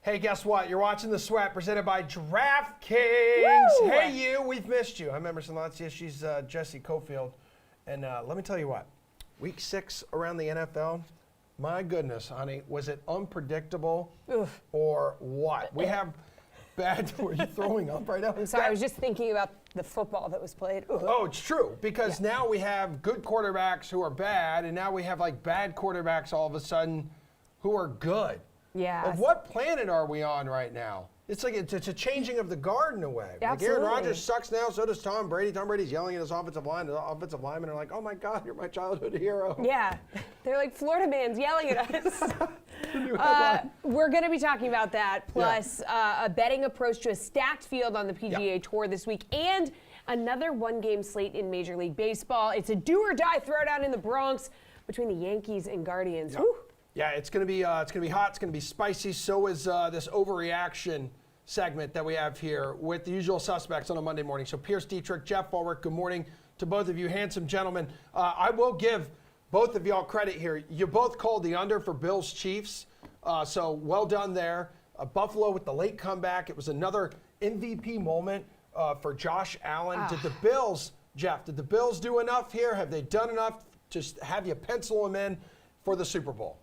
Hey, guess what? You're watching The Sweat, presented by DraftKings. Woo! Hey, you. We've missed you. I'm Emerson Lancia. She's Jesse Cofield. And let me tell you what. Week 6 around the NFL, my goodness, honey, was it unpredictable or what? We have bad. Were you throwing up right now? I'm sorry. I was just thinking about the football that was played. Oh, it's true. Because now we have good quarterbacks who are bad, and now we have like bad quarterbacks all of a sudden who are good. Yeah. Of what planet are we on right now? It's like it's a changing of the guard in a way. Like Aaron Absolutely. Rodgers sucks now, so does Tom Brady. Tom Brady's yelling at his offensive line. The offensive linemen are like, "Oh my God, you're my childhood hero." Yeah. They're like Florida man's yelling at us. We're going to be talking about that, plus a betting approach to a stacked field on the PGA Tour this week, and another one-game slate in Major League Baseball. It's a do-or-die throwdown in the Bronx between the Yankees and Guardians. Yeah. Yeah, it's gonna be hot. It's gonna be spicy. So is this overreaction segment that we have here with the usual suspects on a Monday morning. So Pierce Dietrich, Jeff Ulrich, good morning to both of you, handsome gentlemen. I will give both of y'all credit here. You both called the under for Bills Chiefs, so well done there. Buffalo with the late comeback. It was another MVP moment for Josh Allen. Did the Bills, Jeff? Did the Bills do enough here? Have they done enough to have you pencil them in for the Super Bowl?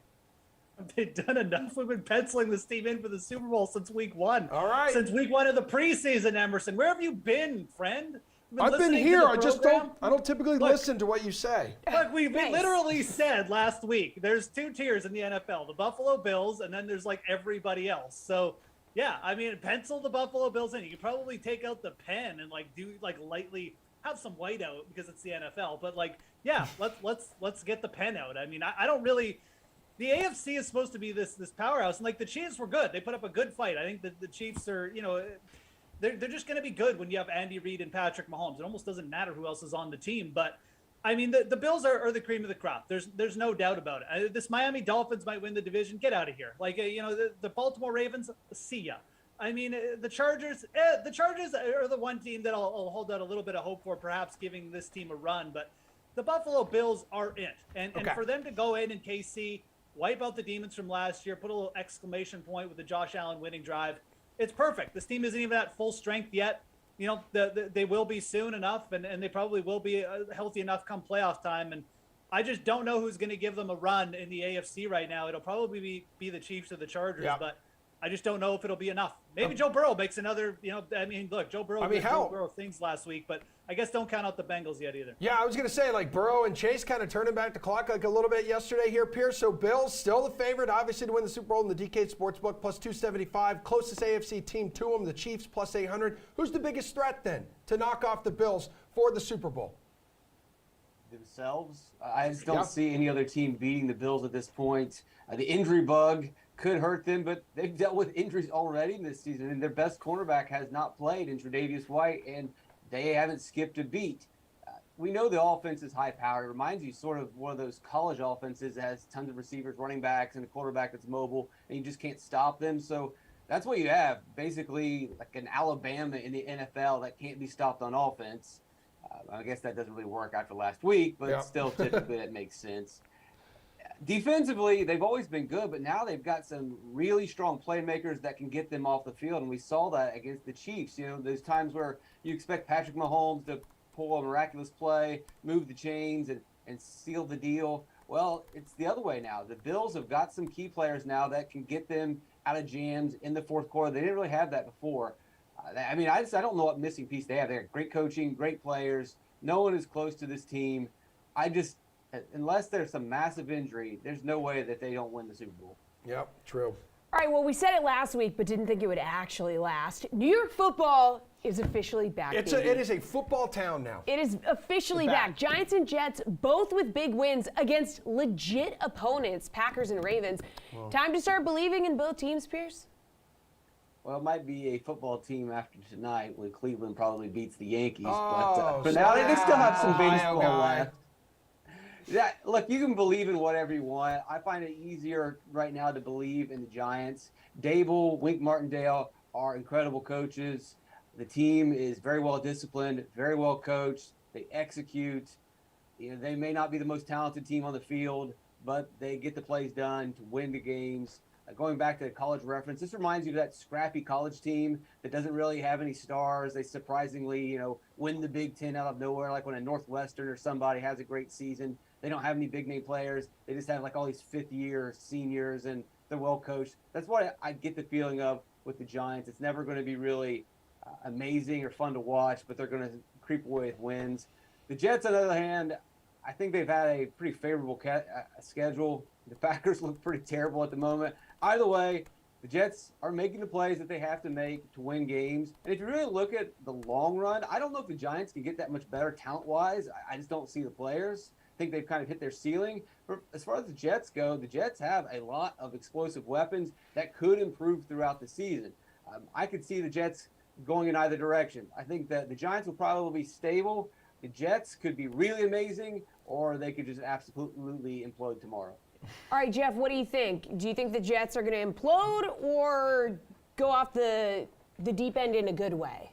They've done enough. We've been penciling this team in for the Super Bowl since week 1. All right. Since week 1 of the preseason, Emerson. Where have you been, friend? I've been here. I don't typically listen to what you say. Look, we literally said last week, there's 2 tiers in the NFL, the Buffalo Bills, and then there's like everybody else. So yeah, I mean, pencil the Buffalo Bills in. You could probably take out the pen and like do like lightly have some white out because it's the NFL. But like, yeah, let's get the pen out. I mean, I don't really. The AFC is supposed to be this powerhouse, and like the Chiefs were good. They put up a good fight. I think that the Chiefs are, they're just going to be good when you have Andy Reid and Patrick Mahomes. It almost doesn't matter who else is on the team. But I mean, the Bills are the cream of the crop. There's no doubt about it. This Miami Dolphins might win the division. Get out of here. Like the Baltimore Ravens, see ya. I mean, the Chargers are the one team that I'll hold out a little bit of hope for, perhaps giving this team a run. But the Buffalo Bills are it, and for them to go in KC. Wipe out the demons from last year, put a little exclamation point with the Josh Allen winning drive. It's perfect. This team isn't even at full strength yet. They will be soon enough, and they probably will be healthy enough come playoff time. And I just don't know who's going to give them a run in the AFC right now. It'll probably be the Chiefs or the Chargers, but I just don't know if it'll be enough. Maybe Joe Burrow makes another, look, Joe Burrow did Joe Burrow things last week, but I guess don't count out the Bengals yet either. Yeah, I was going to say, like, Burrow and Chase kind of turning back the clock like a little bit yesterday here, Pierce. So Bills still the favorite, obviously, to win the Super Bowl in the DK Sportsbook, plus 275. Closest AFC team to them, the Chiefs, plus 800. Who's the biggest threat, then, to knock off the Bills for the Super Bowl? Themselves. I just don't see any other team beating the Bills at this point. The injury bug could hurt them, but they've dealt with injuries already this season, and their best cornerback has not played in Tre'Davious White, and they haven't skipped a beat. We know the offense is high powered. It reminds you sort of one of those college offenses that has tons of receivers, running backs, and a quarterback that's mobile, and you just can't stop them. So that's what you have, basically like an Alabama in the NFL that can't be stopped on offense. I guess that doesn't really work after last week, but still typically that makes sense. Defensively, they've always been good, but now they've got some really strong playmakers that can get them off the field, and we saw that against the Chiefs. There's times where you expect Patrick Mahomes to pull a miraculous play, move the chains, and seal the deal. Well, it's the other way now. The Bills have got some key players now that can get them out of jams in the fourth quarter. They didn't really have that before. I don't know what missing piece they have. They have great coaching, great players. No one is close to this team. Unless there's some massive injury, there's no way that they don't win the Super Bowl. Yep, true. All right, well, we said it last week, but didn't think it would actually last. New York football is officially back. It is a football town now. It is officially back. Giants and Jets, both with big wins against legit opponents, Packers and Ravens. Time to start believing in both teams, Pierce? Well, it might be a football team after tonight when Cleveland probably beats the Yankees. But for now, they still have some baseball left. Yeah, look, you can believe in whatever you want. I find it easier right now to believe in the Giants. Dable, Wink Martindale are incredible coaches. The team is very well disciplined, very well coached. They execute. They may not be the most talented team on the field, but they get the plays done to win the games. Going back to college reference, this reminds you of that scrappy college team that doesn't really have any stars. They surprisingly, win the Big Ten out of nowhere, like when a Northwestern or somebody has a great season. They don't have any big name players. They just have like all these fifth-year seniors, and they're well coached. That's what I get the feeling of with the Giants. It's never going to be really amazing or fun to watch, but they're going to creep away with wins. The Jets, on the other hand, I think they've had a pretty favorable schedule. The Packers look pretty terrible at the moment. Either way, the Jets are making the plays that they have to make to win games. And if you really look at the long run, I don't know if the Giants can get that much better talent-wise. I just don't see the players. I think they've kind of hit their ceiling. But as far as the Jets go, the Jets have a lot of explosive weapons that could improve throughout the season. I could see the Jets going in either direction. I think that the Giants will probably be stable. The Jets could be really amazing, or they could just absolutely implode tomorrow. All right, Jeff, what do you think? Do you think the Jets are going to implode or go off the deep end in a good way?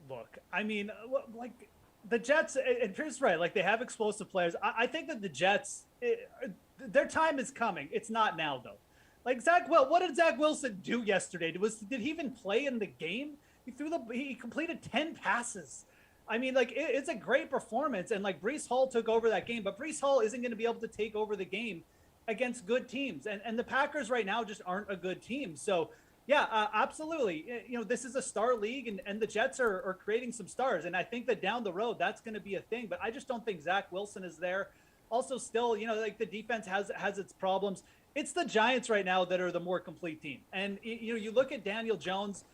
Look, I mean, like the Jets, and Pierce right, like they have explosive players. I think that the Jets, their time is coming. It's not now, though. Like what did Zach Wilson do yesterday? Did he even play in the game? He completed 10 passes. I mean, like, it's a great performance, and, like, Breece Hall took over that game, but Breece Hall isn't going to be able to take over the game against good teams, and the Packers right now just aren't a good team. So, yeah, absolutely. This is a star league, and the Jets are creating some stars, and I think that down the road that's going to be a thing, but I just don't think Zach Wilson is there. Also, still, like, the defense has its problems. It's the Giants right now that are the more complete team, and, you look at Daniel Jones.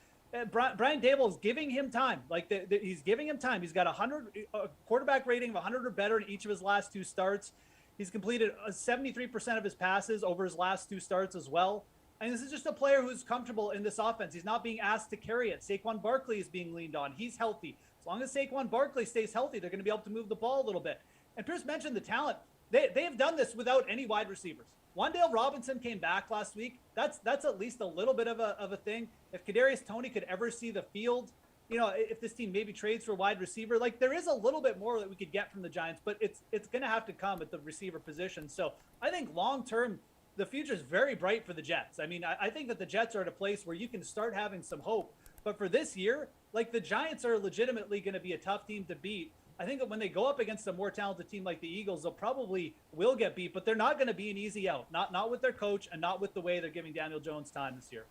Brian Dable is giving him time. Like he's giving him time. He's got a quarterback rating of 100 or better in each of his last two starts. He's completed 73% of his passes over his last two starts as well. And this is just a player who's comfortable in this offense. He's not being asked to carry it. Saquon Barkley is being leaned on. He's healthy. As long as Saquon Barkley stays healthy, they're going to be able to move the ball a little bit. And Pierce mentioned the talent. They have done this without any wide receivers. Wan'Dale Robinson came back last week. That's at least a little bit of a thing. If Kadarius Toney could ever see the field, if this team maybe trades for a wide receiver, like there is a little bit more that we could get from the Giants, but it's going to have to come at the receiver position. So I think long term, the future is very bright for the Jets. I mean, I think that the Jets are at a place where you can start having some hope. But for this year, like the Giants are legitimately going to be a tough team to beat. I think that when they go up against a more talented team like the Eagles, they'll probably will get beat, but they're not going to be an easy out. Not with their coach and not with the way they're giving Daniel Jones time this year.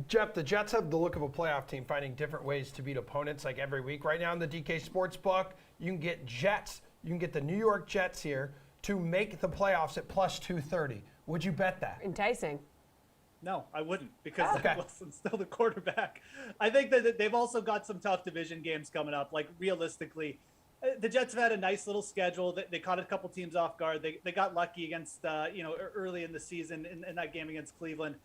Jeff, the Jets have the look of a playoff team, finding different ways to beat opponents like every week. Right now in the DK Sportsbook, you can get Jets. You can get the New York Jets here to make the playoffs at plus 230. Would you bet that? Enticing. No, I wouldn't, because Zach Wilson's still the quarterback. I think that they've also got some tough division games coming up. Like realistically, the Jets have had a nice little schedule. They caught a couple teams off guard. They got lucky against early in the season in that game against Cleveland.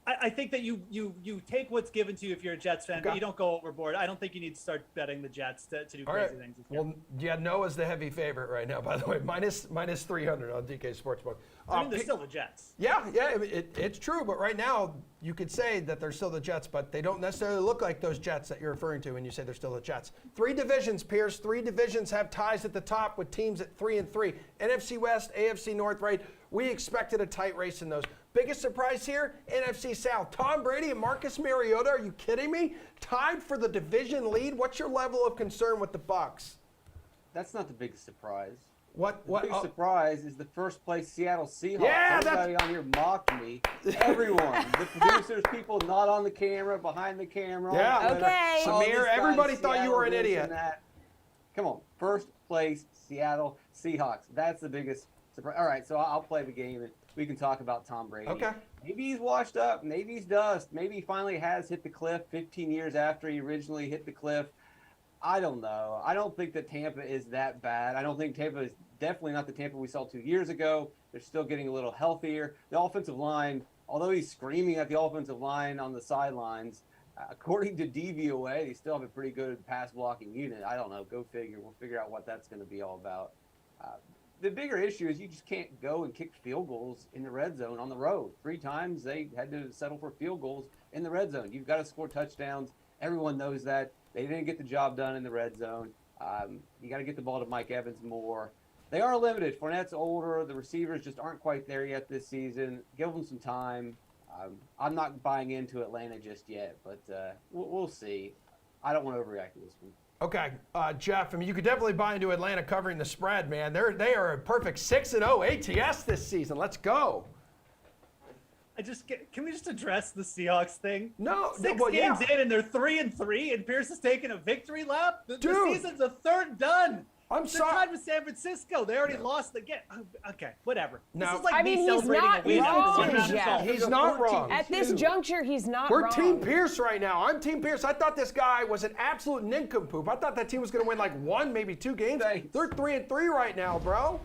I think that you take what's given to you if you're a Jets fan, but you don't go overboard. I don't think you need to start betting the Jets to do crazy things. Well, Noah's the heavy favorite right now, by the way, minus 300 on DK Sportsbook. I mean, they're still the Jets. Yeah, it's true, but right now you could say that they're still the Jets, but they don't necessarily look like those Jets that you're referring to when you say they're still the Jets. 3 divisions, Pierce. 3 divisions have ties at the top with teams at 3-3. NFC West, AFC North, right? We expected a tight race in those. Biggest surprise here, NFC South. Tom Brady and Marcus Mariota, are you kidding me? Tied for the division lead. What's your level of concern with the Bucs? That's not the biggest surprise. The biggest surprise is the first place Seattle Seahawks. Yeah, everybody on here mocked me. Everyone, the producers, people not on the camera, behind the camera. Yeah. Okay. Samir, everybody thought you were an idiot. Come on, first place Seattle Seahawks. That's the biggest surprise. All right, so I'll play the game and we can talk about Tom Brady. Okay. Maybe he's washed up. Maybe he's dust. Maybe he finally has hit the cliff 15 years after he originally hit the cliff. I don't know. I don't think that Tampa is that bad. I don't think Tampa is definitely not the Tampa we saw 2 years ago. They're still getting a little healthier. The offensive line, although he's screaming at the offensive line on the sidelines, according to DVOA, they still have a pretty good pass blocking unit. I don't know. Go figure. We'll figure out what that's going to be all about. The bigger issue is you just can't go and kick field goals in the red zone on the road. 3 times they had to settle for field goals in the red zone. You've got to score touchdowns. Everyone knows that. They didn't get the job done in the red zone. You got to get the ball to Mike Evans more. They are limited. Fournette's older. The receivers just aren't quite there yet this season. Give them some time. I'm not buying into Atlanta just yet, but we'll see. I don't want to overreact to this one. Okay, Jeff. I mean, you could definitely buy into Atlanta covering the spread, man. They are a perfect 6-0 ATS this season. Let's go. Can we just address the Seahawks thing? No, Six well, games yeah. in and they're 3-3, and Pierce is taking a victory lap. The Dude. season's a third done. I'm They're sorry. tied with San Francisco. They already lost again. Okay, whatever. No. This is like I me mean, he's celebrating not a win after wrong, one round of Jeff. golf. He's They're not 14. wrong. At this juncture, he's not We're wrong. Team Pierce right now. I'm Team Pierce. I thought this guy was an absolute nincompoop. I thought that team was going to win like 1, maybe 2 games. Thanks. They're 3-3 right now, bro.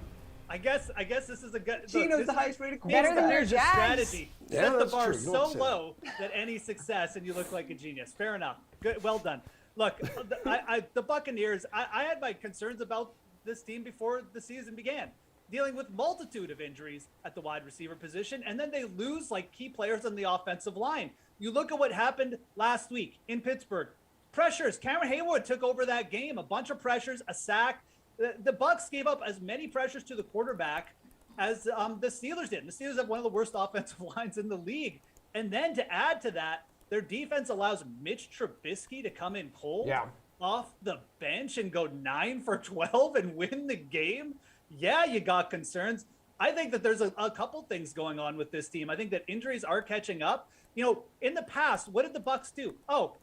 I guess this is a good. Gino's the highest rated Better quarterback. than their There's a Jags. strategy. Yeah, Set the that's bar true. You so don't say low that any success and you look like a genius. Fair enough. Good. Well done. Look, the Buccaneers. I had my concerns about this team before the season began, dealing with multitude of injuries at the wide receiver position, and then they lose like key players on the offensive line. You look at what happened last week in Pittsburgh. Pressures. Cameron Haywood took over that game. A bunch of pressures, a sack. The Bucs gave up as many pressures to the quarterback as the Steelers did. The Steelers have one of the worst offensive lines in the league. And then to add to that, their defense allows Mitch Trubisky to come in cold off the bench and go 9 for 12 and win the game. Yeah, you got concerns. I think that there's a couple things going on with this team. I think that injuries are catching up. You know, in the past, what did the Bucs do? Oh,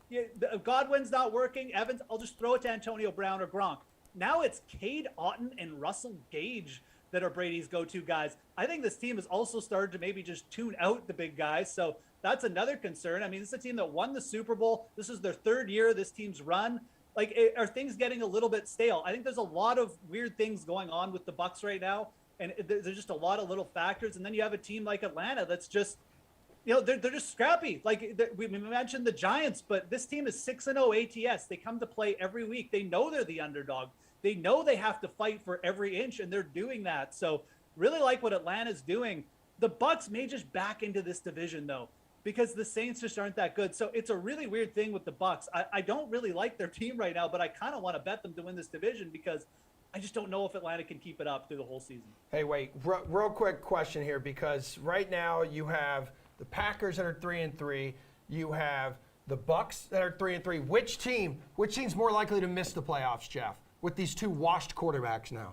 Godwin's not working. Evans, I'll just throw it to Antonio Brown or Gronk. Now it's Cade Otton and Russell Gage that are Brady's go-to guys. I think this team has also started to maybe just tune out the big guys. So that's another concern. I mean, this is a team that won the Super Bowl. This is their 3rd year this team's run. Like, are things getting a little bit stale? I think there's a lot of weird things going on with the Bucs right now, and there's just a lot of little factors. And then you have a team like Atlanta that's just, you know, they're just scrappy. Like we mentioned the Giants, but this team is 6-0 ATS. They come to play every week. They know they're the underdog. They know they have to fight for every inch, and they're doing that. So really like what Atlanta's doing. The Bucs may just back into this division, though, because the Saints just aren't that good. So it's a really weird thing with the Bucs. I don't really like their team right now, but I kind of want to bet them to win this division because I just don't know if Atlanta can keep it up through the whole season. Hey, wait, real quick question here, because right now you have the Packers that are 3-3. You have the Bucs that are 3-3. Which team's more likely to miss the playoffs, Jeff, with these 2 washed quarterbacks now?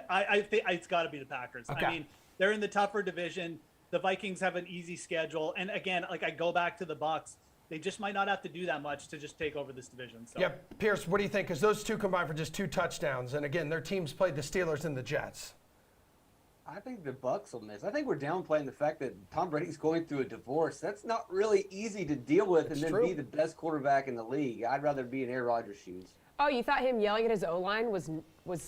I think it's got to be the Packers. Okay. I mean, they're in the tougher division. The Vikings have an easy schedule, and again, like I go back to the Bucs, they just might not have to do that much to just take over this division. So. Yep, Pierce, what do you think? Because those 2 combined for just 2 touchdowns, and again, their teams played the Steelers and the Jets. I think the Bucs will miss. I think we're downplaying the fact that Tom Brady's going through a divorce. That's not really easy to deal with and then true. be the best quarterback in the league. I'd rather be in Aaron Rodgers' shoes. Oh, you thought him yelling at his O-line was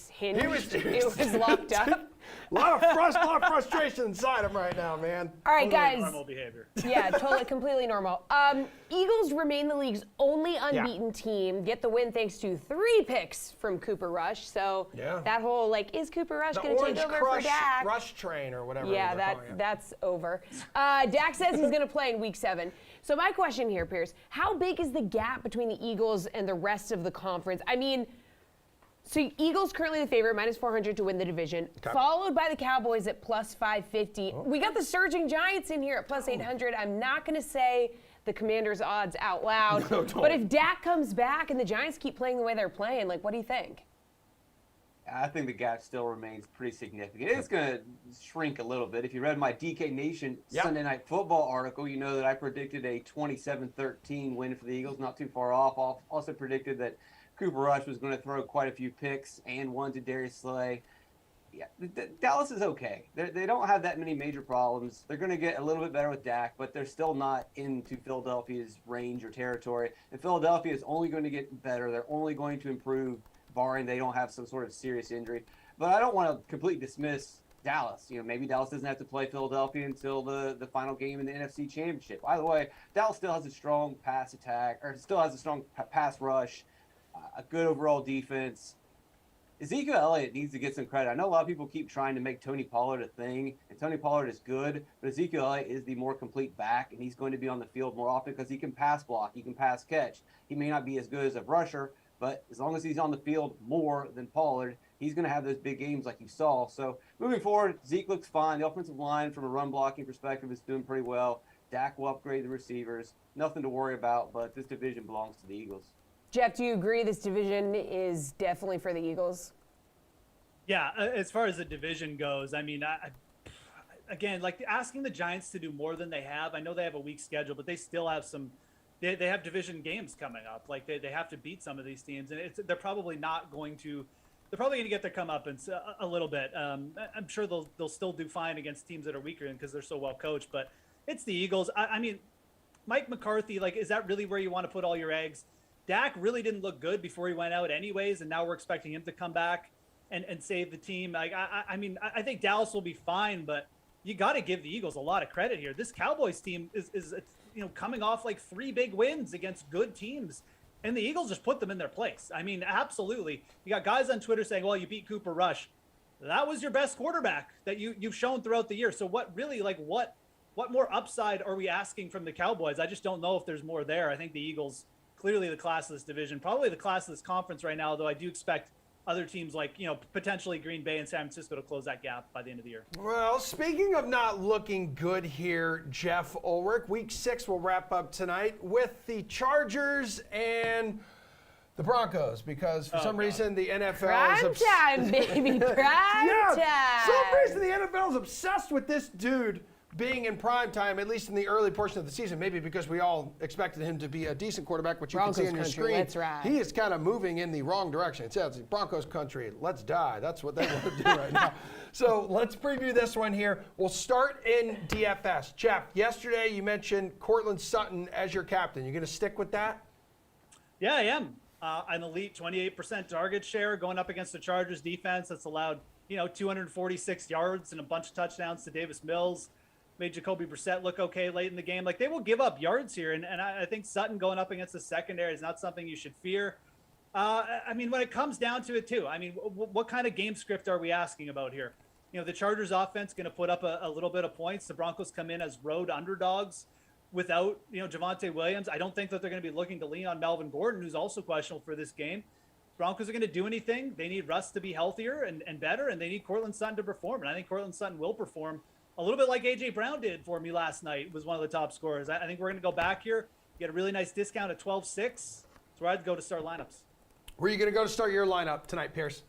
hinged? He was- It was locked up? A lot of frustration inside him right now, man. All right, Totally guys. normal behavior. Yeah, totally, completely normal. Eagles remain the league's only unbeaten team. Get the win thanks to 3 picks from Cooper Rush. So that whole, like, is Cooper Rush The going to Orange take over Crush for Dak? Rush Train or whatever. Yeah, they're calling it. that's over. Dak says he's going to play in Week 7. So my question here, Pierce, how big is the gap between the Eagles and the rest of the conference? I mean, so Eagles currently the favorite, minus 400 to win the division, followed by the Cowboys at plus 550. We got the surging Giants in here at plus 800. I'm not going to say the Commanders' odds out loud, No, don't. but if Dak comes back and the Giants keep playing the way they're playing, like, what do you think? I think the gap still remains pretty significant. It's going to shrink a little bit. If you read my DK Nation Sunday Night Football article, you know that I predicted a 27-13 win for the Eagles, not too far off. Also predicted that Cooper Rush was going to throw quite a few picks and one to Darius Slay. Yeah, Dallas is okay. They don't have that many major problems. They're going to get a little bit better with Dak, but they're still not into Philadelphia's range or territory. And Philadelphia is only going to get better. They're only going to improve, barring they don't have some sort of serious injury. But I don't want to completely dismiss Dallas. You know, maybe Dallas doesn't have to play Philadelphia until the final game in the NFC Championship. By the way, Dallas still has a strong pass attack, or still has a strong pass rush, a good overall defense. Ezekiel Elliott needs to get some credit. I know a lot of people keep trying to make Tony Pollard a thing, and Tony Pollard is good, but Ezekiel Elliott is the more complete back, and he's going to be on the field more often because he can pass block, he can pass catch. He may not be as good as a rusher, but as long as he's on the field more than Pollard, he's going to have those big games like you saw. So moving forward, Zeke looks fine. The offensive line from a run blocking perspective is doing pretty well. Dak will upgrade the receivers. Nothing to worry about, but this division belongs to the Eagles. Jeff, do you agree this division is definitely for the Eagles? Yeah, as far as the division goes, I mean, again, like asking the Giants to do more than they have. I know they have a weak schedule, but they still have some. They have division games coming up. Like they have to beat some of these teams, and they're probably not going to. They're probably going to get their comeuppance a little bit. I'm sure they'll still do fine against teams that are weaker because they're so well coached. But it's the Eagles. I mean, Mike McCarthy. Like, is that really where you want to put all your eggs? Dak really didn't look good before he went out, anyways, and now we're expecting him to come back and save the team. Like, I mean, I think Dallas will be fine, but you got to give the Eagles a lot of credit here. This Cowboys team is coming off like 3 big wins against good teams, and the Eagles just put them in their place. I mean, absolutely. You got guys on Twitter saying, well, you beat Cooper Rush. That was your best quarterback that you've shown throughout the year. So what really, like, what more upside are we asking from the Cowboys? I just don't know if there's more there. I think the Eagles, clearly the class of this division, probably the class of this conference right now, though I do expect other teams like, potentially Green Bay and San Francisco to close that gap by the end of the year. Well, speaking of not looking good here, Jeff Ulrich, Week 6 will wrap up tonight with the Chargers and the Broncos, because for some reason the NFL is Prime time, baby. Prime time. For some reason the NFL is obsessed with this dude being in prime time, at least in the early portion of the season, maybe because we all expected him to be a decent quarterback, which you can see on your screen. Let's ride. He is kind of moving in the wrong direction. It says Broncos country, let's die. That's what they want to do right now. So let's preview this one here. We'll start in DFS. Jeff, yesterday you mentioned Cortland Sutton as your captain. You going to stick with that? Yeah, I am. An elite 28% target share going up against the Chargers defense that's allowed, 246 yards and a bunch of touchdowns to Davis Mills. Made Jacoby Brissett look okay late in the game. Like, they will give up yards here, and I think Sutton going up against the secondary is not something you should fear. I mean, when it comes down to it, too, I mean, what kind of game script are we asking about here? The Chargers offense going to put up a little bit of points. The Broncos come in as road underdogs without, Javonte Williams. I don't think that they're going to be looking to lean on Melvin Gordon, who's also questionable for this game. Broncos are going to do anything. They need Russ to be healthier and better, and they need Cortland Sutton to perform. And I think Cortland Sutton will perform a little bit like A.J. Brown did for me last night, was one of the top scorers. I think we're going to go back here, get a really nice discount at 12.6. That's where I'd go to start lineups. Where are you going to go to start your lineup tonight, Pierce?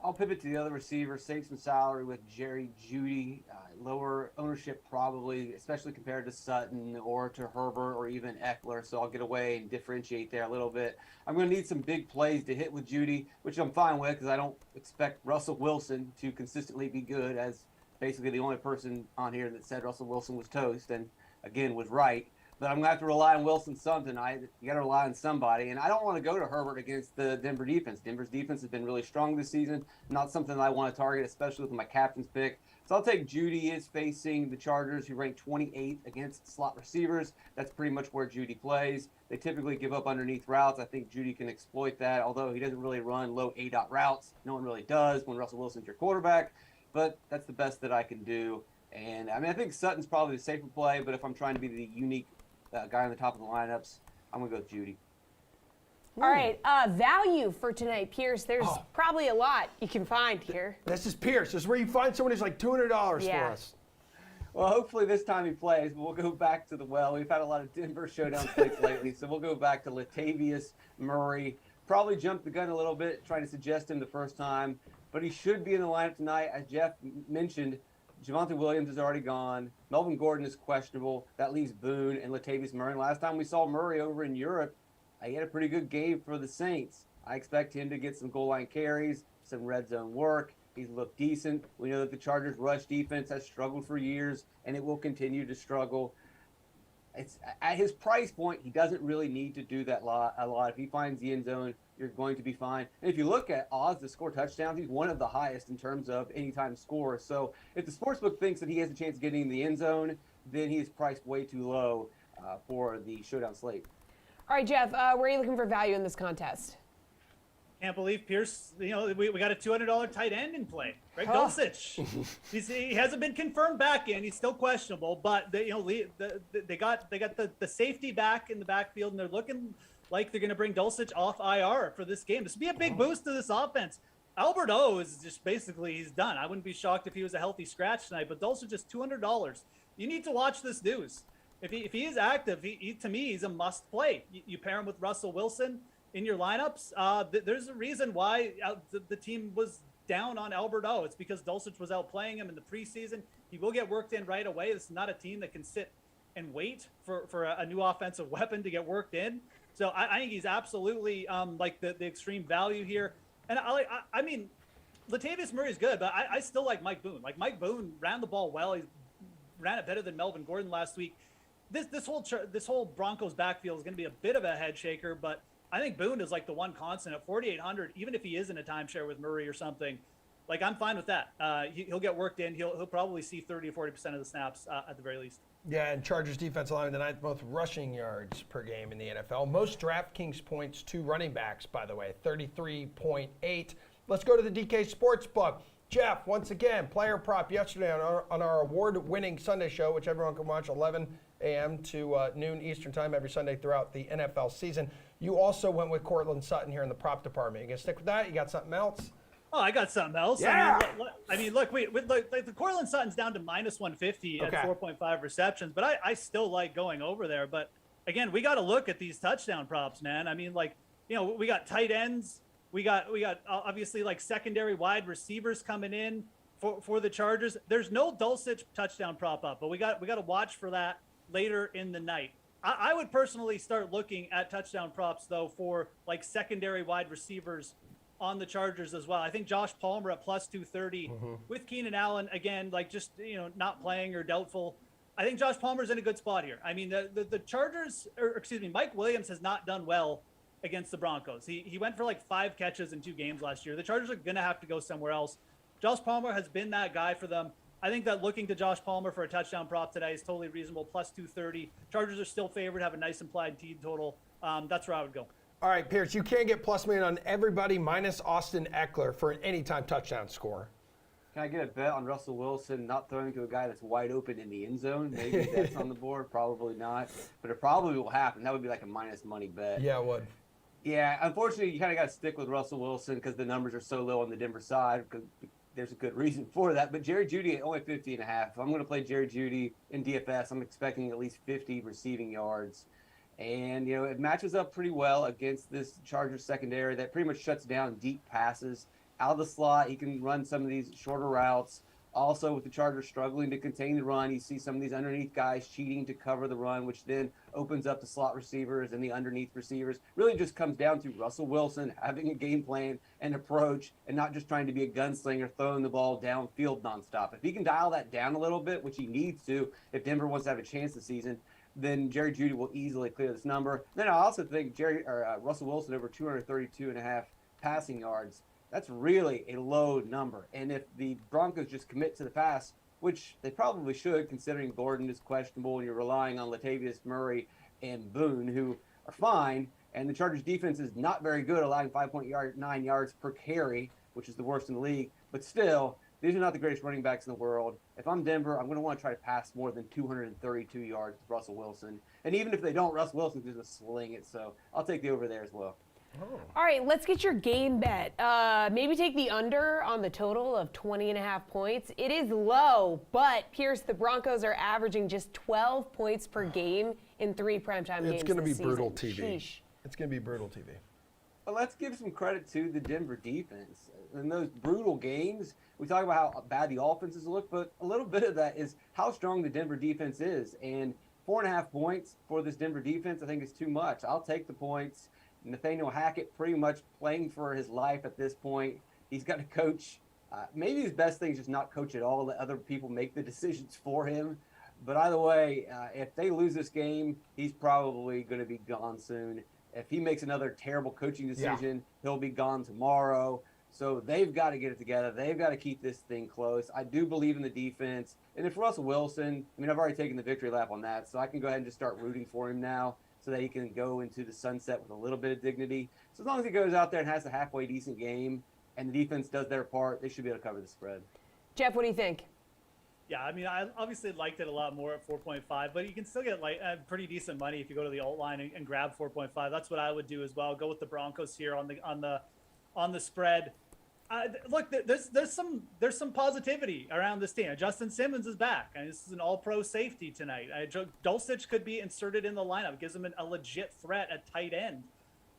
I'll pivot to the other receiver, save some salary with Jerry Jeudy, lower ownership probably, especially compared to Sutton or to Herbert or even Eckler. So I'll get away and differentiate there a little bit. I'm going to need some big plays to hit with Jeudy, which I'm fine with because I don't expect Russell Wilson to consistently be good, as basically the only person on here that said Russell Wilson was toast and, again, was right. But I'm going to have to rely on Wilson some tonight. You got to rely on somebody. And I don't want to go to Herbert against the Denver defense. Denver's defense has been really strong this season. Not something that I want to target, especially with my captain's pick. So I'll take Jeudy. He is facing the Chargers, who rank 28th against slot receivers. That's pretty much where Jeudy plays. They typically give up underneath routes. I think Jeudy can exploit that, although he doesn't really run low A-dot routes. No one really does when Russell Wilson's your quarterback. But that's the best that I can do. And, I mean, I think Sutton's probably the safer play, but if I'm trying to be the unique guy on the top of the lineups, I'm going to go with Jeudy. All right, value for tonight, Pierce. There's probably a lot you can find here. This is Pierce. This is where you find someone who's like $200 Yeah. for us. Well, hopefully this time he plays, but we'll go back to the well. We've had a lot of Denver showdown plays lately, so we'll go back to Latavius Murray. Probably jumped the gun a little bit, trying to suggest him the first time, but he should be in the lineup tonight. As Jeff mentioned, Javonte Williams is already gone. Melvin Gordon is questionable. That leaves Boone and Latavius Murray. Last time we saw Murray over in Europe, he had a pretty good game for the Saints. I expect him to get some goal line carries, some red zone work. He's looked decent. We know that the Chargers' rush defense has struggled for years, and it will continue to struggle. It's at his price point, he doesn't really need to do that a lot. If he finds the end zone, you're going to be fine. And if you look at odds to score touchdowns, he's one of the highest in terms of anytime scores. So if the sportsbook thinks that he has a chance of getting in the end zone, then he is priced way too low for the showdown slate. All right, Jeff, where are you looking for value in this contest? Can't believe Pierce, we got a $200 tight end in play. Greg Dulcich. He hasn't been confirmed back in. He's still questionable, but they got the safety back in the backfield, and they're looking like they're going to bring Dulcich off IR for this game. This would be a big boost to this offense. Albert O is just basically he's done. I wouldn't be shocked if he was a healthy scratch tonight. But Dulcich just $200. You need to watch this news. If he is active, he to me he's a must play. You pair him with Russell Wilson in your lineups. There's a reason why the team was down on Albert O. It's because Dulcich was out playing him in the preseason. He will get worked in right away. This is not a team that can sit and wait for a new offensive weapon to get worked in. So I think he's absolutely like the extreme value here. And I mean, Latavius Murray is good, but I still like Mike Boone. Like Mike Boone ran the ball well. He ran it better than Melvin Gordon last week. This whole Broncos backfield is going to be a bit of a head shaker, but I think Boone is like the one constant at 4,800. Even if he is in a timeshare with Murray or something, like I'm fine with that. He'll get worked in. He'll probably see 30 to 40% of the snaps at the very least. Yeah, and Chargers defense allowing the ninth most rushing yards per game in the NFL. Most DraftKings points to running backs, by the way, 33.8. Let's go to the DK Sportsbook. Jeff, once again, player prop yesterday on our award-winning Sunday show, which everyone can watch 11 a.m. to noon Eastern time every Sunday throughout the NFL season. You also went with Cortland Sutton here in the prop department. You gonna stick with that? You got something else? Oh, I got something else. Yeah. I mean, look, the Cortland Sutton's down to minus 150 at 4.5 receptions, but I still like going over there. But again, we got to look at these touchdown props, man. I mean, like, you know, we got tight ends, we got obviously like secondary wide receivers coming in for the Chargers. There's no Dulcich touchdown prop up, but we got to watch for that later in the night. I would personally start looking at touchdown props though for like secondary wide receivers on the Chargers as well. I think Josh Palmer at plus 230 with Keenan Allen, again, like just, you know, not playing or doubtful. I think Josh Palmer's in a good spot here. I mean, the Chargers, Mike Williams has not done well against the Broncos. He went for like 5 catches in 2 games last year. The Chargers are going to have to go somewhere else. Josh Palmer has been that guy for them. I think that looking to Josh Palmer for a touchdown prop today is totally reasonable, plus 230. Chargers are still favored, have a nice implied team total. That's where I would go. All right, Pierce, you can't get plus money on everybody minus Austin Eckler for an anytime touchdown score. Can I get a bet on Russell Wilson not throwing to a guy that's wide open in the end zone? Maybe that's on the board. Probably not. But it probably will happen. That would be like a minus money bet. Yeah, it would. Yeah, unfortunately, you kind of got to stick with Russell Wilson because the numbers are so low on the Denver side. Because there's a good reason for that. But Jerry Jeudy at only 50.5. If I'm going to play Jerry Jeudy in DFS, I'm expecting at least 50 receiving yards. And, you know, it matches up pretty well against this Chargers secondary that pretty much shuts down deep passes. Out of the slot, he can run some of these shorter routes. Also, with the Chargers struggling to contain the run, you see some of these underneath guys cheating to cover the run, which then opens up the slot receivers and the underneath receivers. Really just comes down to Russell Wilson having a game plan and approach and not just trying to be a gunslinger throwing the ball downfield nonstop. If he can dial that down a little bit, which he needs to if Denver wants to have a chance this season, then Jerry Jeudy will easily clear this number. Then I also think Russell Wilson over 232.5 passing yards. That's really a low number. And if the Broncos just commit to the pass, which they probably should, considering Gordon is questionable and you're relying on Latavius Murray and Boone, who are fine, and the Chargers defense is not very good, allowing 5.9 yards per carry, which is the worst in the league. But still, these are not the greatest running backs in the world. If I'm Denver, I'm going to want to try to pass more than 232 yards with Russell Wilson. And even if they don't, Russell Wilson's going to sling it. So I'll take the over there as well. All right, let's get your game bet. Maybe take the under on the total of 20.5 points. It is low, but Pierce, the Broncos are averaging just 12 points per game in 3 primetime games. It's going to be this brutal season. TV. Sheesh. It's going to be brutal TV. But let's give some credit to the Denver defense. In those brutal games, we talk about how bad the offenses look, but a little bit of that is how strong the Denver defense is. And 4.5 points for this Denver defense, I think is too much. I'll take the points. Nathaniel Hackett pretty much playing for his life at this point. He's got to coach. Maybe his best thing is just not coach at all, let other people make the decisions for him. But either way, if they lose this game, he's probably going to be gone soon. If he makes another terrible coaching decision, he'll be gone tomorrow. So they've got to get it together. They've got to keep this thing close. I do believe in the defense. And if Russell Wilson, I mean, I've already taken the victory lap on that, so I can go ahead and just start rooting for him now so that he can go into the sunset with a little bit of dignity. So as long as he goes out there and has a halfway decent game and the defense does their part, they should be able to cover the spread. Jeff, what do you think? Yeah, I mean, I obviously liked it a lot more at 4.5, but you can still get like pretty decent money if you go to the alt line and grab 4.5. That's what I would do as well. Go with the Broncos here on the spread. Look, there's some positivity around this team. Justin Simmons is back, and this is an All-Pro safety tonight. Dulcich could be inserted in the lineup, gives him a legit threat at tight end.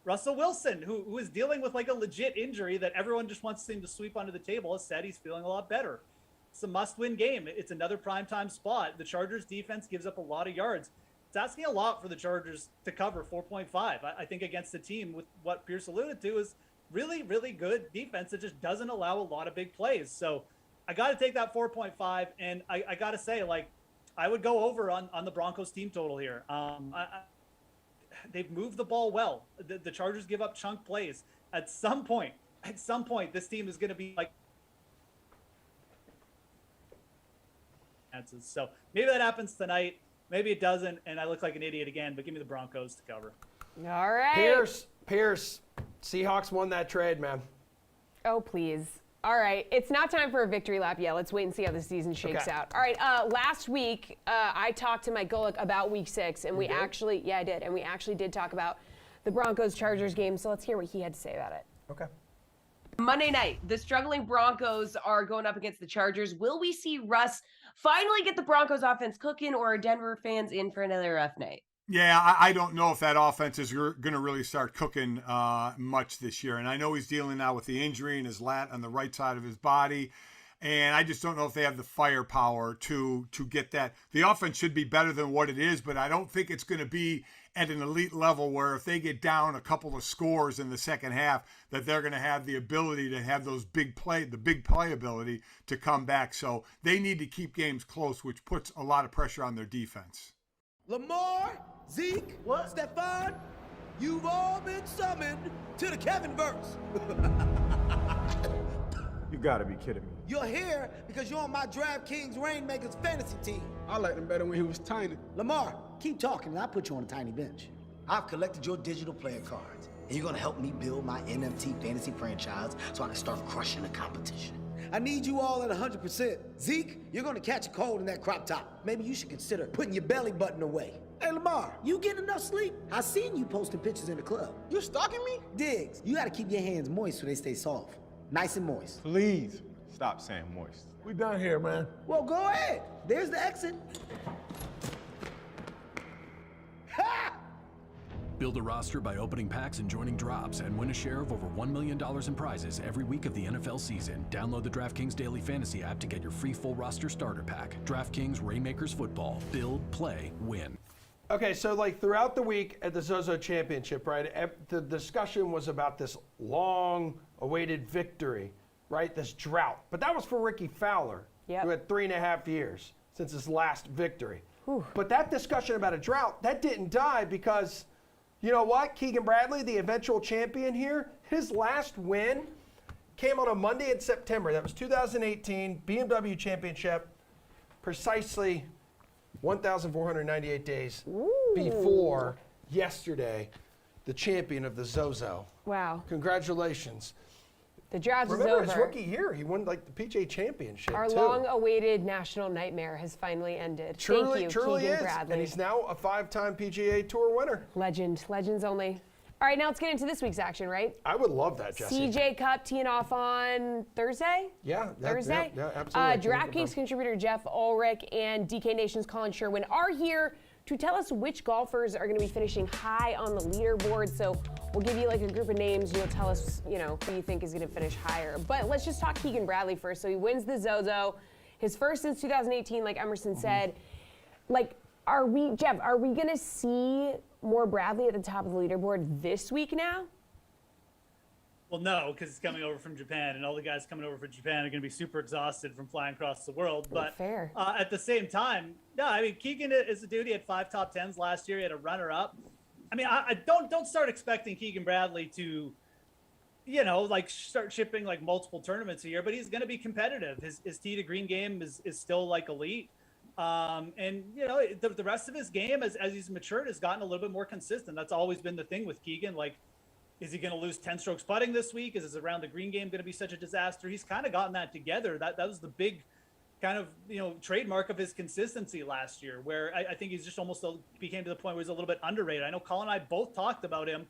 Russell Wilson, who is dealing with like a legit injury that everyone just wants him to sweep under the table, has said he's feeling a lot better. It's a must-win game. It's another primetime spot. The Chargers defense gives up a lot of yards. It's asking a lot for the Chargers to cover 4.5. I think against a team with what Pierce alluded to is really, really good defense that just doesn't allow a lot of big plays. So I got to take that 4.5, and I got to say, like, I would go over on the Broncos team total here. They've moved the ball well. The Chargers give up chunk plays. At some point, this team is going to be like. So maybe that happens tonight. Maybe it doesn't, and I look like an idiot again. But give me the Broncos to cover. All right. Pierce, Seahawks won that trade, man. Oh, please. All right. It's not time for a victory lap yet. Let's wait and see how the season shakes out. All right. Last week, I talked to Mike Golick about Week 6, and I did. And we actually did talk about the Broncos-Chargers game. So let's hear what he had to say about it. Okay. Monday night, the struggling Broncos are going up against the Chargers. Will we see Russ finally get the Broncos offense cooking, or are Denver fans in for another rough night? Yeah, I don't know if that offense is going to really start cooking much this year. And I know he's dealing now with the injury in his lat on the right side of his body. And I just don't know if they have the firepower to get that. The offense should be better than what it is, but I don't think it's going to be at an elite level where if they get down a couple of scores in the second half, that they're going to have the ability to have the big play ability to come back. So they need to keep games close, which puts a lot of pressure on their defense. Lamar, Zeke, Stephon, you've all been summoned to the Kevin verse. You gotta be kidding me. You're here because you're on my DraftKings Rainmakers fantasy team. I liked him better when he was tiny. Lamar, keep talking and I'll put you on a tiny bench. I've collected your digital player cards, and you're gonna help me build my NFT fantasy franchise so I can start crushing the competition. I need you all at 100%. Zeke, you're gonna catch a cold in that crop top. Maybe you should consider putting your belly button away. Hey, Lamar, you getting enough sleep? I seen you posting pictures in the club. You stalking me? Diggs, you gotta keep your hands moist so they stay soft. Nice and moist. Please stop saying moist. We done here, man. Well, go ahead. There's the exit. Ha! Build a roster by opening packs and joining drops, and win a share of over $1 million in prizes every week of the NFL season. Download the DraftKings Daily Fantasy app to get your free full roster starter pack. DraftKings Rainmakers Football. Build, play, win. Okay, so like throughout the week at the Zozo Championship, right, the discussion was about this long-awaited victory, right, this drought. But that was for Ricky Fowler, who had 3.5 years since his last victory. Whew. But that discussion about a drought, that didn't die because, you know what, Keegan Bradley, the eventual champion here, his last win came on a Monday in September. That was 2018 BMW Championship, precisely 1,498 days before yesterday, the champion of the Zozo. Wow. Congratulations. The drought is over. Remember his rookie year, he won like the PGA Championship Our too. long-awaited national nightmare has finally ended. Truly, Thank you, truly Keegan is. Bradley. And he's now a 5-time PGA Tour winner. Legend. Legends only. All right, now let's get into this week's action, right? I would love that, Jesse. CJ Cup teeing off on Thursday? Yeah. Thursday? Yeah, absolutely. DraftKings contributor Jeff Ulrich and DK Nation's Colin Sherwin are here to tell us which golfers are going to be finishing high on the leaderboard. So we'll give you like a group of names and you'll tell us, you know, who you think is going to finish higher. But let's just talk Keegan Bradley first. So he wins the Zozo, his first since 2018, like Emerson said. Like, Jeff, are we going to see more Bradley at the top of the leaderboard this week now? Well, no, because he's coming over from Japan, and all the guys coming over from Japan are going to be super exhausted from flying across the world. But fair. At the same time, no, I mean, Keegan is a dude. He had 5 top 10s last year. He had a runner-up. I mean, I don't start expecting Keegan Bradley to, you know, like start shipping like multiple tournaments a year, but he's going to be competitive. His tee to green game is still like elite. And you know, the rest of his game as he's matured has gotten a little bit more consistent. That's always been the thing with Keegan. Like, is he going to lose 10 strokes putting this week? Is his around the green game going to be such a disaster? He's kind of gotten that together. That was the big kind of, you know, trademark of his consistency last year, where I think he's just almost became to the point where he's a little bit underrated. I know Colin and I both talked about him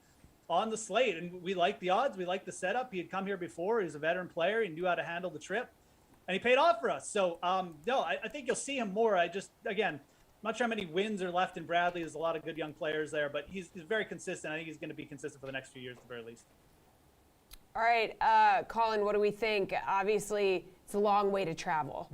on the slate, and we like the odds. We like the setup. He had come here before. He's a veteran player. He knew how to handle the trip, and he paid off for us. So, no, I think you'll see him more. Again, I'm not sure how many wins are left in Bradley. There's a lot of good young players there, but he's very consistent. I think he's going to be consistent for the next few years at the very least. All right, Colin, what do we think? Obviously, it's a long way to travel.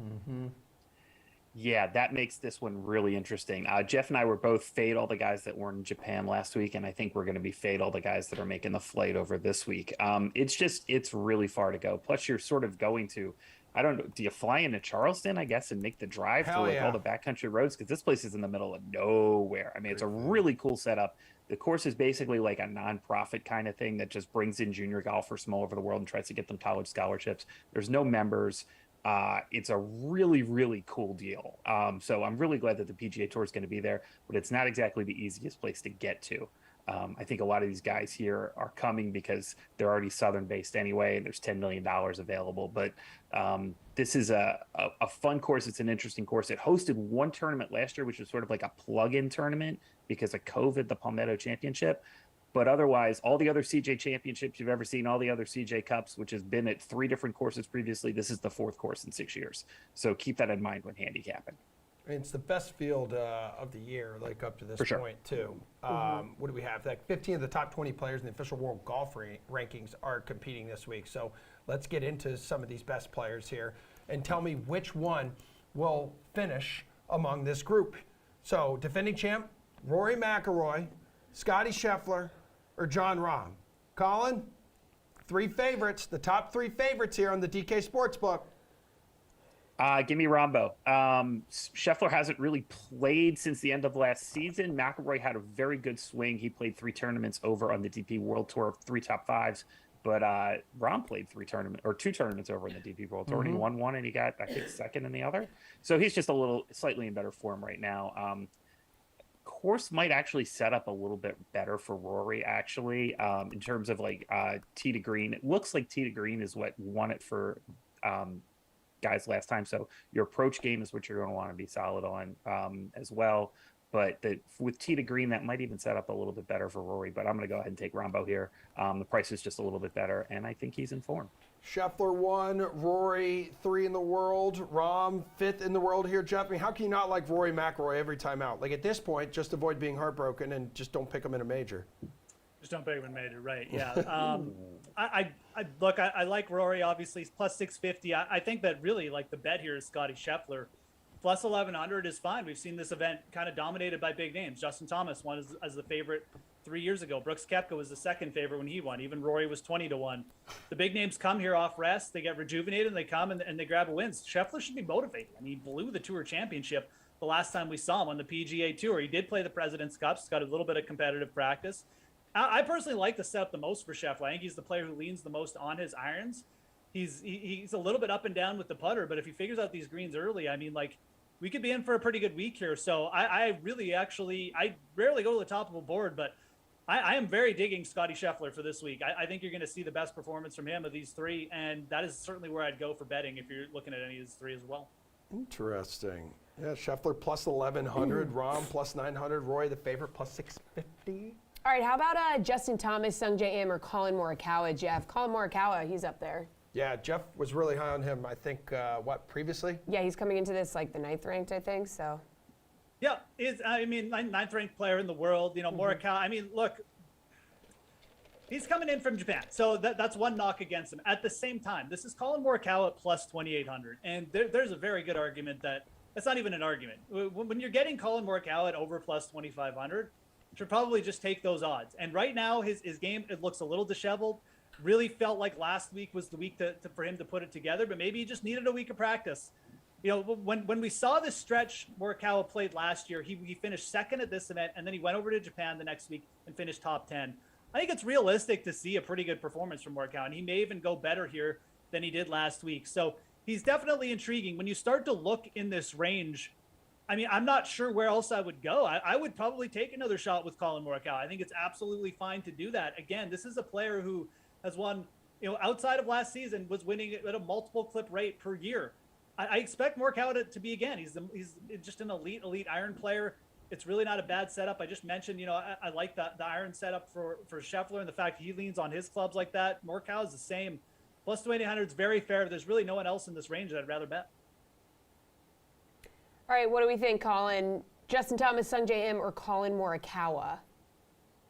Yeah, that makes this one really interesting. Jeff and I were both fade all the guys that were in Japan last week, and I think we're going to be fade all the guys that are making the flight over this week. It's really far to go. Plus, you're sort of going to, I don't know, do you fly into Charleston, I guess, and make the drive Hell through yeah. all the backcountry roads? Because this place is in the middle of nowhere. I mean, it's a really cool setup. The course is basically like a nonprofit kind of thing that just brings in junior golfers from all over the world and tries to get them college scholarships. There's no members. It's a really, really cool deal. So I'm really glad that the PGA Tour is going to be there, but it's not exactly the easiest place to get to. I think a lot of these guys here are coming because they're already Southern based anyway, and there's $10 million available. But this is a fun course. It's an interesting course. It hosted one tournament last year, which was sort of like a plug-in tournament because of COVID, the Palmetto Championship. But otherwise, all the other CJ championships you've ever seen, all the other CJ Cups, which has been at 3 different courses previously, this is the 4th course in 6 years. So keep that in mind when handicapping. It's the best field of the year, like up to this For sure. point, too. What do we have? Like 15 of the top 20 players in the official world golf rankings are competing this week. So let's get into some of these best players here and tell me which one will finish among this group. So defending champ, Rory McIlroy, Scotty Scheffler, or John Rahm. Colin, 3 favorites, the top 3 favorites here on the DK Sportsbook. Give me Rombo. Scheffler hasn't really played since the end of last season. McIlroy had a very good swing. He played 3 tournaments over on the DP World Tour, 3 top 5s. But Rahm played 2 tournaments over in the DP World Tour. And he won one, and he got, I think, 2nd in the other. So he's just slightly in better form right now. Course might actually set up a little bit better for Rory, actually, in terms of like tee to green. It looks like tee to green is what won it for guys last time. So your approach game is what you're going to want to be solid on as well. But with tee to green, that might even set up a little bit better for Rory. But I'm going to go ahead and take Rombo here. The price is just a little bit better, and I think he's in form. Scheffler 1, Rory 3 in the world, Rahm 5th in the world here. Jeff, I mean, how can you not like Rory McIlroy every time out? Like at this point, just avoid being heartbroken and just don't pick him in a major. Just don't pick him in major, right? Yeah. I like Rory. Obviously, he's plus 650. I think that really like the bet here is Scotty Scheffler. Plus 1100 is fine. We've seen this event kind of dominated by big names. Justin Thomas won as the favorite 3 years ago. Brooks Koepka was the 2nd favorite when he won. Even Rory was 20-1. The big names come here off rest. They get rejuvenated, and they come and they grab a win. Scheffler should be motivated. I mean, he blew the Tour Championship the last time we saw him on the PGA Tour. He did play the President's Cup. He's got a little bit of competitive practice. I personally like the setup the most for Scheffler. I think he's the player who leans the most on his irons. He's a little bit up and down with the putter, but if he figures out these greens early, I mean, like, we could be in for a pretty good week here. So I rarely go to the top of a board, but I am very digging Scotty Scheffler for this week. I think you're going to see the best performance from him of these 3, and that is certainly where I'd go for betting if you're looking at any of these 3 as well. Interesting. Yeah, Scheffler plus 1100, Rahm plus 900, Rory the favorite plus 650. All right, how about Justin Thomas, Sungjae Im, or Colin Morikawa, Jeff? Colin Morikawa, he's up there. Yeah, Jeff was really high on him, I think, previously? Yeah, he's coming into this like the 9th ranked, I think, so. Yeah, 9th ranked player in the world. You know, Morikawa. I mean, look, he's coming in from Japan, so that's one knock against him. At the same time, this is Colin Morikawa at plus 2,800, and there's a very good argument that's not even an argument. When you're getting Colin Morikawa at over plus 2,500, you should probably just take those odds. And right now, his game, it looks a little disheveled. Really felt like last week was the week for him to put it together, but maybe he just needed a week of practice. You know, when we saw this stretch Morikawa played last year, he finished 2nd at this event, and then he went over to Japan the next week and finished top 10. I think it's realistic to see a pretty good performance from Morikawa, and he may even go better here than he did last week. So he's definitely intriguing. When you start to look in this range, I mean, I'm not sure where else I would go. I would probably take another shot with Colin Morikawa. I think it's absolutely fine to do that. Again, this is a player who has won, you know, outside of last season, was winning at a multiple clip rate per year. I expect Morikawa to be again. He's just an elite iron player. it's really not a bad setup. I just mentioned, I like the iron setup for Scheffler and the fact he leans on his clubs like that. Morikawa is the same. Plus 2,800 is very fair. There's really no one else in this range that I'd rather bet. All right, what do we think, Colin? Justin Thomas, Sungjae Im, or Colin Morikawa?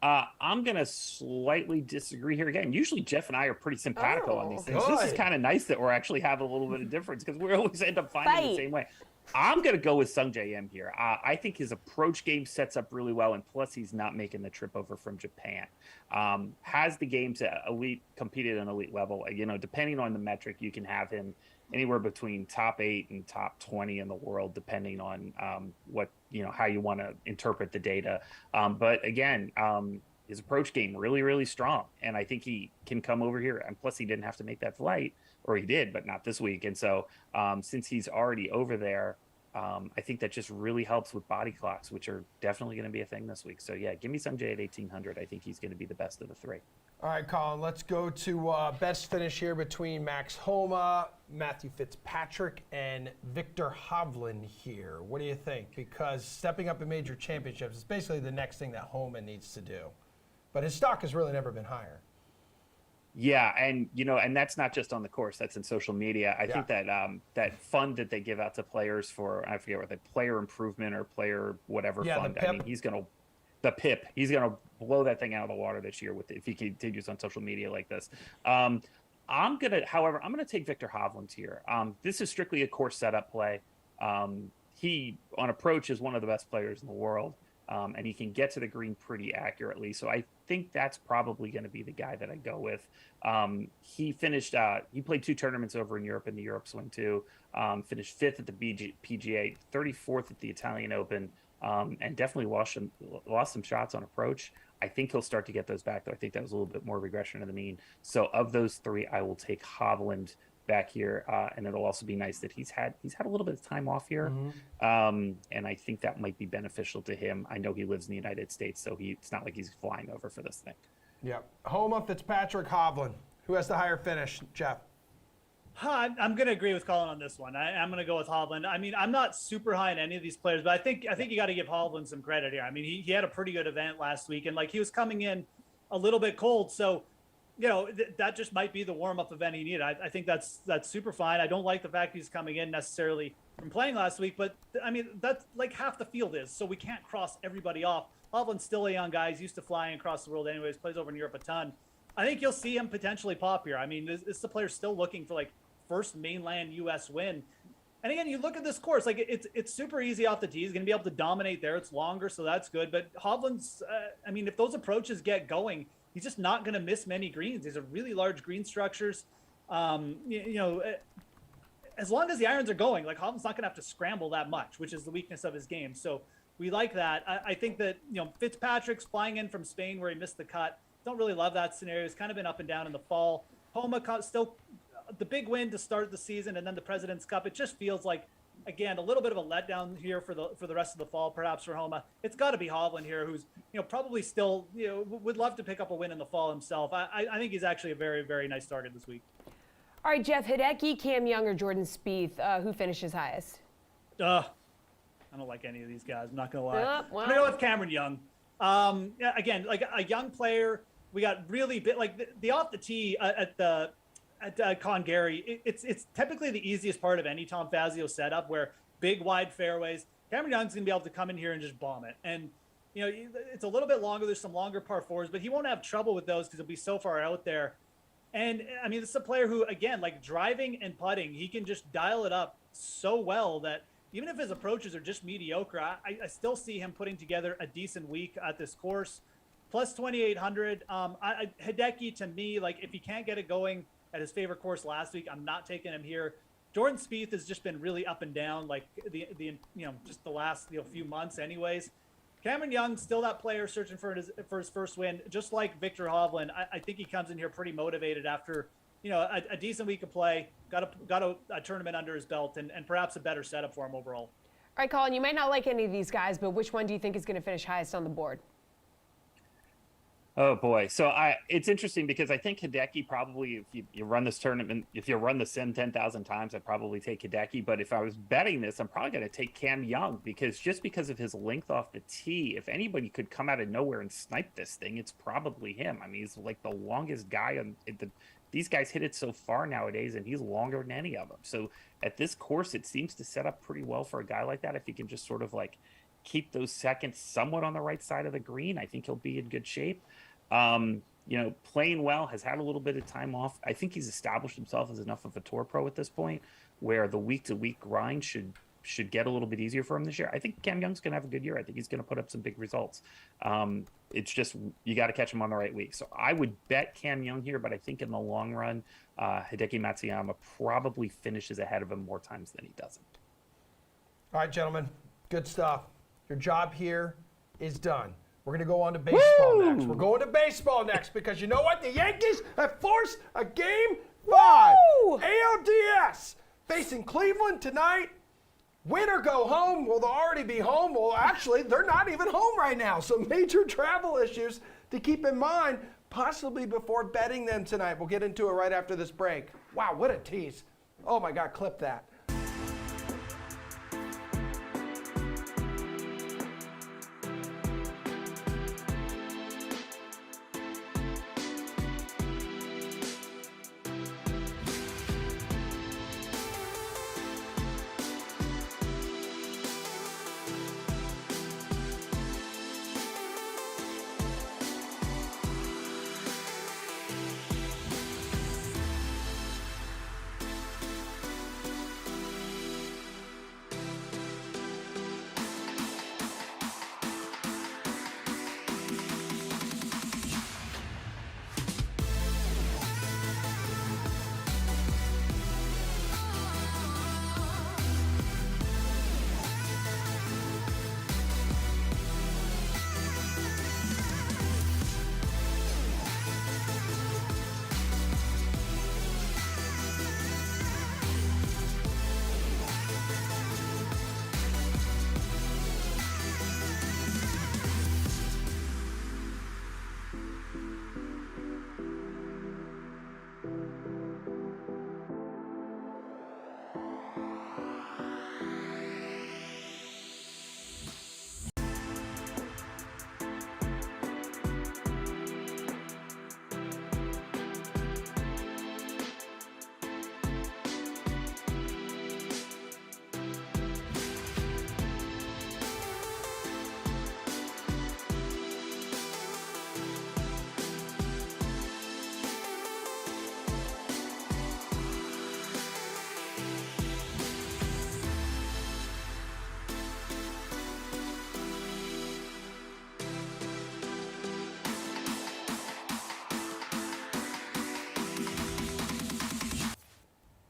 I'm going to slightly disagree here again. Usually Jeff and I are pretty simpatico on these things. This is good. kind of nice that we're actually having a little bit of difference because we always end up finding the same way. I'm going to go with Sungjae Im here. I think his approach game sets up really well, and plus he's not making the trip over from Japan. Has the game to competed at an elite level. Depending on the metric, you can have him anywhere between top 8 and top 20 in the world, depending on how you want to interpret the data. But again, his approach game really, really strong, and I think he can come over here. And plus, he didn't have to make that flight, or he did, but not this week. And so, since he's already over there, I think that just really helps with body clocks, which are definitely going to be a thing this week. So yeah, give me Sungjae at 1,800. I think he's going to be the best of the three. All right, Colin, let's go to best finish here between Max Homa, Matthew Fitzpatrick, and Victor Hovland here. What do you think? Because stepping up in major championships is basically the next thing that Homa needs to do. But his stock has really never been higher. Yeah, and and that's not just on the course; that's in social media. I think that that fund that they give out to players for, I forget what, the player improvement or player whatever fund. The PIP. I mean, he's gonna blow that thing out of the water this year if he continues on social media like this. I'm gonna take Victor Hovland here. This is strictly a course setup play. He on approach is one of the best players in the world. And he can get to the green pretty accurately. So I think that's probably going to be the guy that I go with. He finished, he played 2 tournaments over in Europe in the Europe Swing too. Finished 5th at the PGA, 34th at the Italian Open, and definitely lost some shots on approach. I think he'll start to get those back, though. I think that was a little bit more regression to the mean. So of those 3, I will take Hovland back here, and it'll also be nice that he's had a little bit of time off here, and I think that might be beneficial to him. I know he lives in the United States, so it's not like he's flying over for this thing. Yeah, Homa, Fitzpatrick, Hovland. Who has the higher finish, Jeff? I'm going to agree with Colin on this one. I'm going to go with Hovland. I mean, I'm not super high on any of these players, but I think you got to give Hovland some credit here. I mean, he had a pretty good event last week, and he was coming in a little bit cold, so. That just might be the warm-up event he needed. I think that's super fine. I don't like the fact he's coming in necessarily from playing last week, but I mean, that's like half the field is, so we can't cross everybody off. Hovland's still a young guy. He's used to flying across the world anyways, plays over in Europe a ton. I think you'll see him potentially pop here. I mean, this is the player still looking for first mainland U.S. win. And again, you look at this course, it's super easy off the tee. He's going to be able to dominate there. It's longer, so that's good. But Hovland's, I mean, if those approaches get going, he's just not going to miss many greens. These are really large green structures. As long as the irons are going, Hovland's not going to have to scramble that much, which is the weakness of his game. So we like that. I think that, Fitzpatrick's flying in from Spain where he missed the cut. Don't really love that scenario. It's kind of been up and down in the fall. Homa still the big win to start the season, and then the President's Cup. It just feels like, again, a little bit of a letdown here for the rest of the fall, perhaps for Homa. It's got to be Hovland here, who's probably still would love to pick up a win in the fall himself. I think he's actually a very, very nice target this week. All right, Jeff, Hideki, Cam Young, or Jordan Spieth, who finishes highest? I don't like any of these guys. I'm not gonna lie. Well. I'm gonna go with Cameron Young. Again, a young player. We got really bit the off the tee at Con Gary. It's typically the easiest part of any Tom Fazio setup, where big wide fairways. Cameron Young's gonna be able to come in here and just bomb it. And it's a little bit longer. There's some longer par 4s, but he won't have trouble with those because he'll be so far out there. And I mean, this is a player who, again, driving and putting, he can just dial it up so well that even if his approaches are just mediocre, I still see him putting together a decent week at this course. Plus 2,800. Hideki, to me, if he can't get it going at his favorite course last week, I'm not taking him here. Jordan Spieth has just been really up and down, just the last few months, anyways. Cameron Young, still that player searching for his first win, just like Victor Hovland. I think he comes in here pretty motivated after a decent week of play, got a tournament under his belt, and perhaps a better setup for him overall. All right, Colin, you might not like any of these guys, but which one do you think is going to finish highest on the board? Oh boy. So it's interesting because I think Hideki probably, if you run this tournament, if you run the sim 10,000 times, I'd probably take Hideki. But if I was betting this, I'm probably going to take Cam Young because of his length off the tee, if anybody could come out of nowhere and snipe this thing, it's probably him. I mean, he's like the longest guy these guys hit it so far nowadays, and he's longer than any of them. So at this course, it seems to set up pretty well for a guy like that. If he can just sort of like keep those seconds somewhat on the right side of the green, I think he'll be in good shape. Playing well, has had a little bit of time off. I think he's established himself as enough of a tour pro at this point where the week-to-week grind should get a little bit easier for him this year. I think Cam Young's going to have a good year. I think he's going to put up some big results. It's just you got to catch him on the right week. So I would bet Cam Young here, but I think in the long run, Hideki Matsuyama probably finishes ahead of him more times than he doesn't. All right, gentlemen, good stuff. Your job here is done. We're going to go on to baseball next. We're going to baseball next because you know what? The Yankees have forced a Game 5. ALDS facing Cleveland tonight. Win or go home. Will they already be home? Well, actually, they're not even home right now. So major travel issues to keep in mind, possibly before betting them tonight. We'll get into it right after this break. Wow, what a tease. Oh, my God, clip that.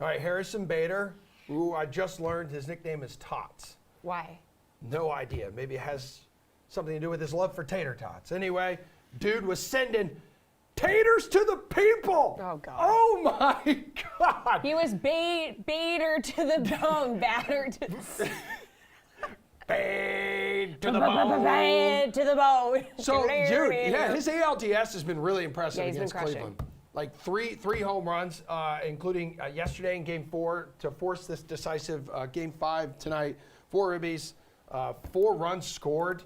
All right, Harrison Bader, who I just learned his nickname is Tots. Why? No idea. Maybe it has something to do with his love for tater tots. Anyway, dude was sending taters to the people. Oh, God. Oh, my God. He was Bader to the bone, batter to Bade to the bone. Bade to the bone. So, dude, yeah, his ALDS has been really impressive Yeah, he's been against crushing. Cleveland. Like three home runs, including yesterday in Game 4 to force this decisive Game 5 tonight. 4 ribbies, 4 runs scored.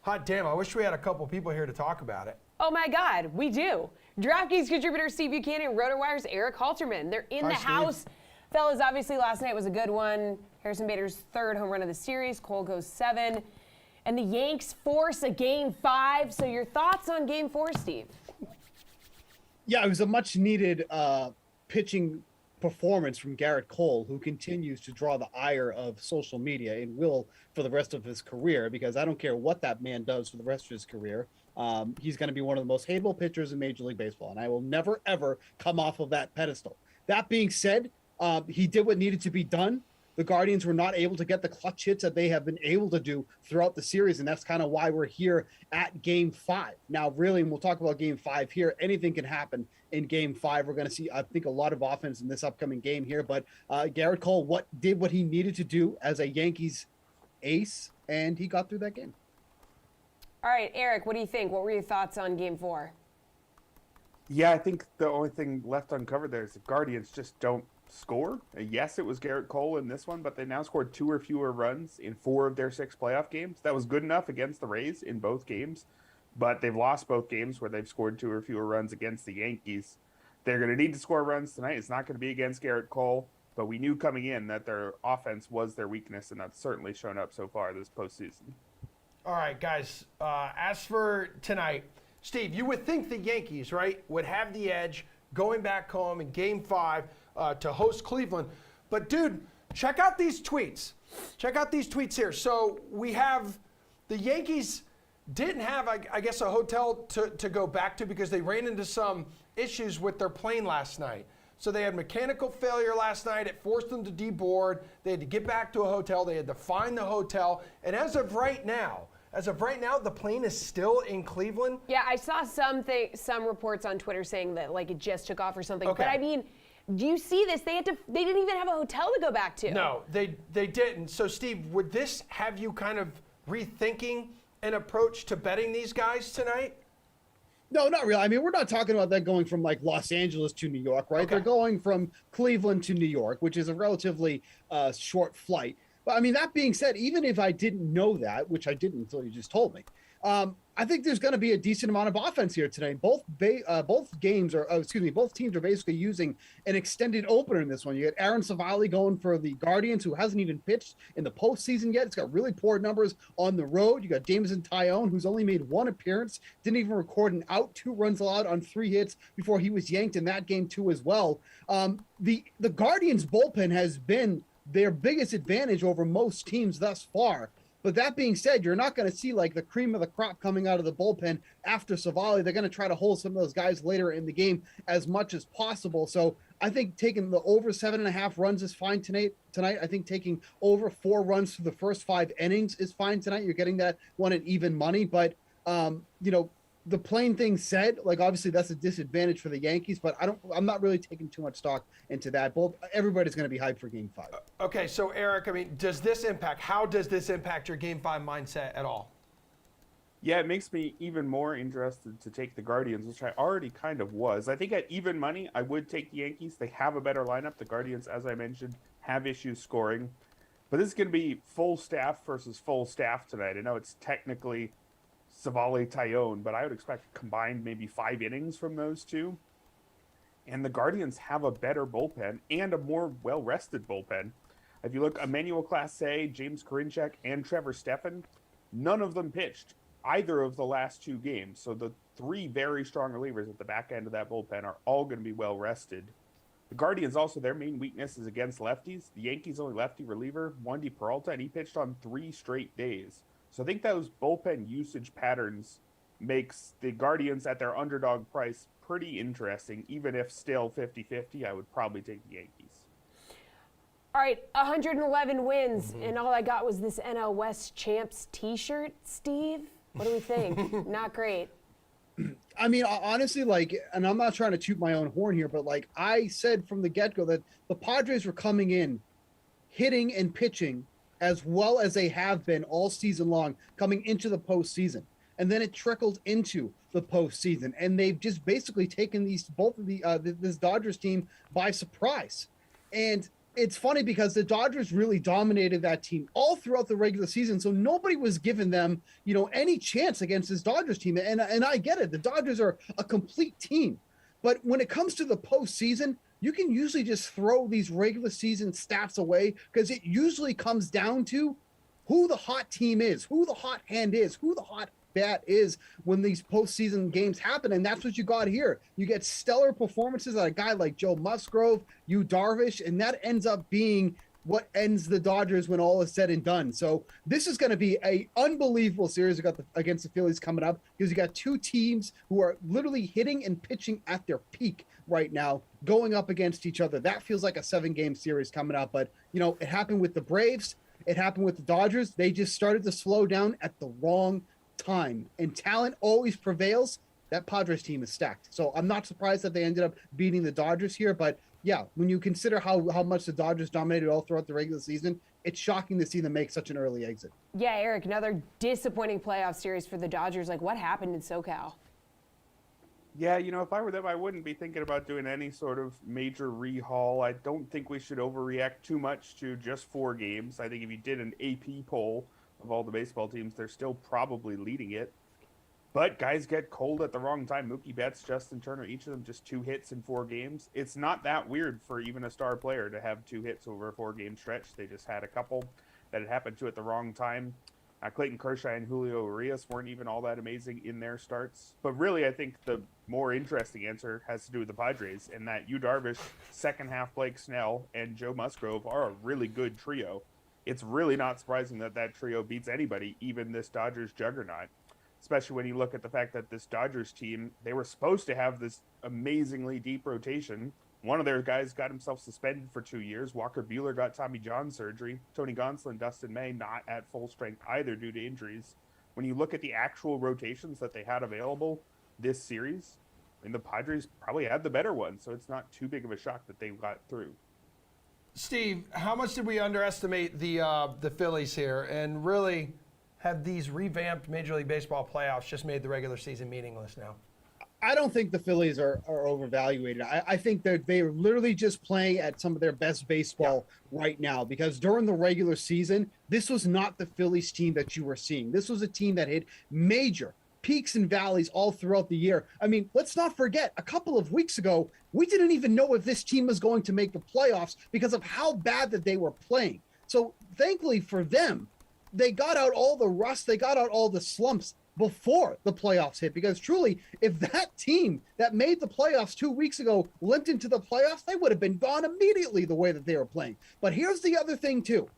Hot damn, I wish we had a couple people here to talk about it. Oh my God, we do. DraftKings contributor Steve Buchanan, RotoWire's Eric Halterman. They're in Hi, the Steve. house. Fellas, obviously last night was a good one. Harrison Bader's 3rd home run of the series. Cole goes 7. And the Yanks force a Game 5. So your thoughts on Game 4, Steve? Yeah, it was a much needed pitching performance from Garrett Cole, who continues to draw the ire of social media and will for the rest of his career, because I don't care what that man does for the rest of his career. He's going to be one of the most hateable pitchers in Major League Baseball, and I will never, ever come off of that pedestal. That being said, he did what needed to be done. The Guardians were not able to get the clutch hits that they have been able to do throughout the series, and that's kind of why we're here at Game 5. Now, really, and we'll talk about Game 5 here, anything can happen in Game 5. We're going to see, I think, a lot of offense in this upcoming game here, but Garrett Cole did what he needed to do as a Yankees ace, and he got through that game. All right, Eric, what do you think? What were your thoughts on Game 4? Yeah, I think the only thing left uncovered there is the Guardians just don't score. Yes, it was Garrett Cole in this one, but they now scored 2 or fewer runs in 4 of their 6 playoff games. That was good enough against the Rays in both games, but they've lost both games where they've scored 2 or fewer runs against the Yankees. They're going to need to score runs tonight. It's not going to be against Garrett Cole, but we knew coming in that their offense was their weakness, and that's certainly shown up so far this postseason. All right, guys. As for tonight, Steve, you would think the Yankees, right, would have the edge going back home in Game 5 to host Cleveland. But, dude, check out these tweets. Check out these tweets here. So we have the Yankees didn't have, I guess, a hotel to go back to because they ran into some issues with their plane last night. So they had mechanical failure last night. It forced them to deboard. They had to get back to a hotel. They had to find the hotel. And as of right now, the plane is still in Cleveland. Yeah, I saw some reports on Twitter saying that like it just took off or something. Okay. But I mean, do you see this? They didn't even have a hotel to go back to. No, they didn't. So Steve, would this have you kind of rethinking an approach to betting these guys tonight? No, not really. I mean, we're not talking about that going from like Los Angeles to New York, right? Okay. They're going from Cleveland to New York, which is a relatively short flight. But I mean, that being said, even if I didn't know that, which I didn't until you just told me, I think there's going to be a decent amount of offense here today. Both teams are basically using an extended opener in this one. You got Aaron Savali going for the Guardians, who hasn't even pitched in the postseason yet. It's got really poor numbers on the road. You got Jameson Taillon, who's only made 1 appearance, didn't even record an out, 2 runs allowed on 3 hits before he was yanked in that game too as well. The Guardians bullpen has been their biggest advantage over most teams thus far. But that being said, you're not going to see like the cream of the crop coming out of the bullpen after Savali. They're going to try to hold some of those guys later in the game as much as possible. So I think taking the over 7.5 runs is fine tonight. I think taking over 4 runs through the first 5 innings is fine tonight. You're getting that one at even money. But, the plain thing said, like obviously that's a disadvantage for the Yankees, but I'm not really taking too much stock into that. Everybody's going to be hyped for Game 5. Okay, so Eric, I mean, how does this impact your Game 5 mindset at all? Yeah, it makes me even more interested to take the Guardians, which I already kind of was. I think at even money, I would take the Yankees. They have a better lineup. The Guardians, as I mentioned, have issues scoring. But this is going to be full staff versus full staff tonight. I know it's technically Savali Taillon, but I would expect combined maybe 5 innings from those two. And the Guardians have a better bullpen and a more well-rested bullpen. If you look, Emmanuel Clase, James Karinchak, and Trevor Stephan, none of them pitched either of the last 2 games. So the 3 very strong relievers at the back end of that bullpen are all going to be well-rested. The Guardians also, their main weakness is against lefties. The Yankees' only lefty reliever, Wandy Peralta, and he pitched on 3 straight days. So I think those bullpen usage patterns makes the Guardians at their underdog price pretty interesting. Even if still 50-50, I would probably take the Yankees. All right, 111 wins, and all I got was this NL West Champs T-shirt, Steve. What do we think? Not great. I mean, honestly, and I'm not trying to toot my own horn here, but I said from the get-go that the Padres were coming in, hitting and pitching as well as they have been all season long coming into the postseason. And then it trickled into the postseason. And they've just basically taken this Dodgers team by surprise. And it's funny because the Dodgers really dominated that team all throughout the regular season. So nobody was giving them, any chance against this Dodgers team. And I get it. The Dodgers are a complete team. But when it comes to the postseason, you can usually just throw these regular season stats away because it usually comes down to who the hot team is, who the hot hand is, who the hot bat is when these postseason games happen. And that's what you got here. You get stellar performances out of a guy like Joe Musgrove, Yu Darvish, and that ends up being what ends the Dodgers when all is said and done. So this is going to be an unbelievable series against the Phillies coming up because you got 2 teams who are literally hitting and pitching at their peak right now going up against each other. That feels like a 7-game series coming up. But, it happened with the Braves. It happened with the Dodgers. They just started to slow down at the wrong time. And talent always prevails. That Padres team is stacked. So I'm not surprised that they ended up beating the Dodgers here. But, yeah, when you consider how much the Dodgers dominated all throughout the regular season, it's shocking to see them make such an early exit. Yeah, Eric, another disappointing playoff series for the Dodgers. Like, what happened in SoCal? Yeah, if I were them, I wouldn't be thinking about doing any sort of major rehaul. I don't think we should overreact too much to just 4 games. I think if you did an AP poll of all the baseball teams, they're still probably leading it. But guys get cold at the wrong time. Mookie Betts, Justin Turner, each of them just 2 hits in 4 games. It's not that weird for even a star player to have 2 hits over a 4-game stretch. They just had a couple that it happened to at the wrong time. Clayton Kershaw and Julio Urias weren't even all that amazing in their starts. But really, I think the more interesting answer has to do with the Padres, and that Yu Darvish, second half Blake Snell, and Joe Musgrove are a really good trio. It's really not surprising that that trio beats anybody, even this Dodgers juggernaut. Especially when you look at the fact that this Dodgers team, they were supposed to have this amazingly deep rotation. One of their guys got himself suspended for 2 years. Walker Buehler got Tommy John surgery. Tony Gonsolin, Dustin May, not at full strength either due to injuries. When you look at the actual rotations that they had available this series, the Padres probably had the better one, so it's not too big of a shock that they got through. Steve, how much did we underestimate the Phillies here? And really, have these revamped Major League Baseball playoffs just made the regular season meaningless now? I don't think the Phillies are overvaluated. I think that they're literally just playing at some of their best baseball right now, because during the regular season, this was not the Phillies team that you were seeing. This was a team that hit major peaks and valleys all throughout the year. I mean, let's not forget, a couple of weeks ago, we didn't even know if this team was going to make the playoffs because of how bad that they were playing. So thankfully for them, they got out all the rust, they got out all the slumps before the playoffs hit, because truly, if that team that made the playoffs 2 weeks ago limped into the playoffs, they would have been gone immediately the way that they were playing. But here's the other thing too.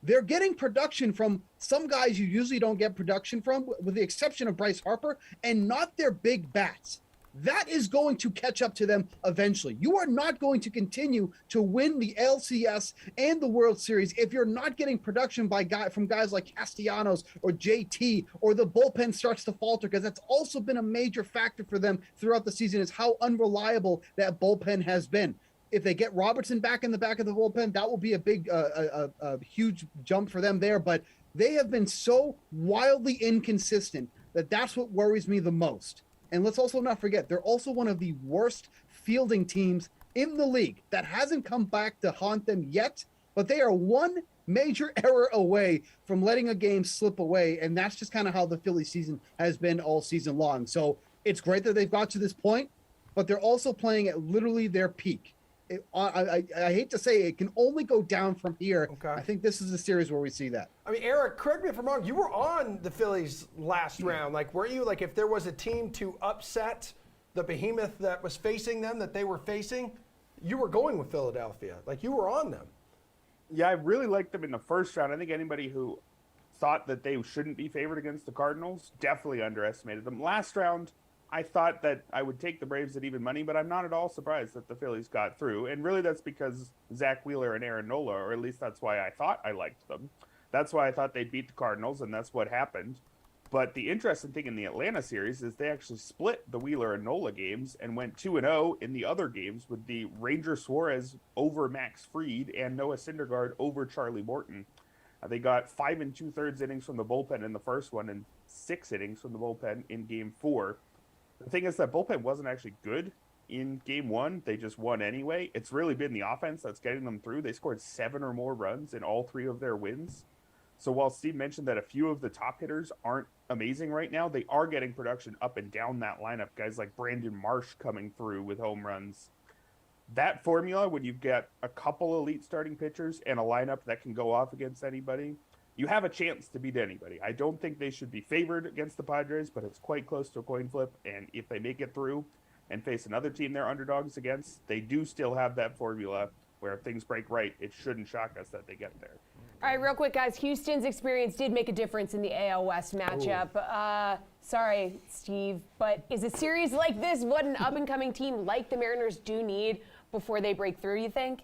They're getting production from some guys you usually don't get production from, with the exception of Bryce Harper, and not their big bats. That is going to catch up to them eventually. You are not going to continue to win the LCS and the World Series if you're not getting production from guys like Castellanos or JT, or the bullpen starts to falter, because that's also been a major factor for them throughout the season, is how unreliable that bullpen has been. If they get Robertson back in the back of the bullpen, that will be a big, a huge jump for them there. But they have been so wildly inconsistent that that's what worries me the most. And let's also not forget, they're also one of the worst fielding teams in the league. That hasn't come back to haunt them yet, but they are one major error away from letting a game slip away. And that's just kind of how the Philly season has been all season long. So it's great that they've got to this point, but they're also playing at literally their peak. I hate to say it can only go down from here. Okay. I think this is the series where we see that. I mean, Eric, correct me if I'm wrong. You were on the Phillies last round. Like, were you, like, if there was a team to upset the behemoth that was facing them, that they were facing, you were going with Philadelphia. Like, you were on them. Yeah, I really liked them in the first round. I think anybody who thought that they shouldn't be favored against the Cardinals definitely underestimated them. Last round, I thought that I would take the Braves at even money, but I'm not at all surprised that the Phillies got through. And really that's because Zach Wheeler and Aaron Nola, or at least that's why I thought I liked them. That's why I thought they'd beat the Cardinals, and that's what happened. But the interesting thing in the Atlanta series is they actually split the Wheeler and Nola games and went 2-0 in the other games, with the Ranger Suarez over Max Fried and Noah Syndergaard over Charlie Morton. They got 5 2/3 innings from the bullpen in the first one and 6 innings from the bullpen in Game 4. The thing is that bullpen wasn't actually good in Game 1. They just won anyway. It's really been the offense that's getting them through. They scored 7 or more runs in all 3 of their wins. So while Steve mentioned that a few of the top hitters aren't amazing right now, they are getting production up and down that lineup. Guys like Brandon Marsh coming through with home runs. That formula, when you've got a couple elite starting pitchers and a lineup that can go off against anybody, you have a chance to beat anybody. I don't think they should be favored against the Padres, but it's quite close to a coin flip. And if they make it through and face another team they're underdogs against, they do still have that formula where if things break right, it shouldn't shock us that they get there. All right, real quick, guys. Houston's experience did make a difference in the AL West matchup. Sorry, Steve, but is a series like this what an up-and-coming team like the Mariners do need before they break through, you think?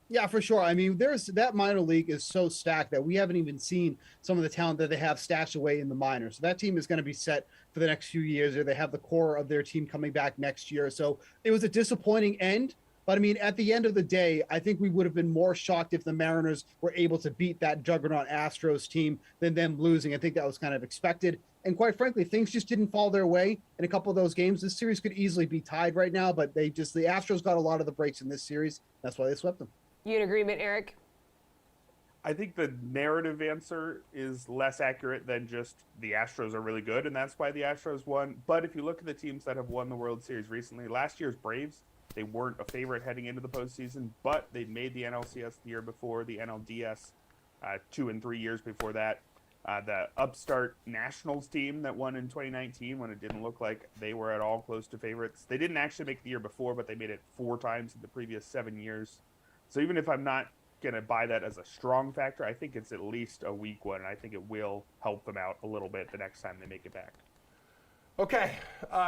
Yeah, for sure. I mean, that minor league is so stacked that we haven't even seen some of the talent that they have stashed away in the minors. So that team is going to be set for the next few years, or they have the core of their team coming back next year. So it was a disappointing end, But I mean, at the end of the day, I think we would have been more shocked if the Mariners were able to beat that juggernaut Astros team than them losing. I think that was kind of expected. And quite frankly, things just didn't fall their way in a couple of those games. This series could easily be tied right now, but the Astros got a lot of the breaks in this series. That's why they swept them. You in agreement, Eric? I think the narrative answer is less accurate than just the Astros are really good, and that's why the Astros won. But if you look at the teams that have won the World Series recently, last year's Braves, they weren't a favorite heading into the postseason, but they made the NLCS the year before, the NLDS 2 and 3 years before that. The upstart Nationals team that won in 2019 when it didn't look like they were at all close to favorites. They didn't actually make the year before, but they made it 4 times in the previous 7 years. So even if I'm not going to buy that as a strong factor, I think it's at least a weak one, and I think it will help them out a little bit the next time they make it back. Okay,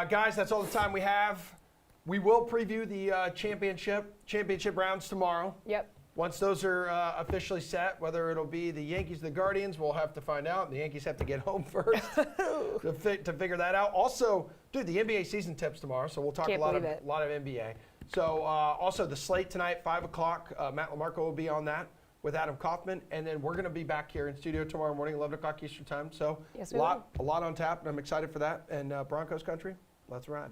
guys, that's all the time we have. We will preview the championship rounds tomorrow. Yep. Once those are officially set, whether it'll be the Yankees or the Guardians, we'll have to find out. The Yankees have to get home first to figure that out. Also, dude, the NBA season tips tomorrow, so we'll talk a lot of NBA. So also the slate tonight, 5 o'clock. Matt LaMarco will be on that with Adam Kaufman, and then we're going to be back here in studio tomorrow morning, 11 o'clock Eastern time. So yes, a lot on tap, and I'm excited for that. And Broncos country, let's ride.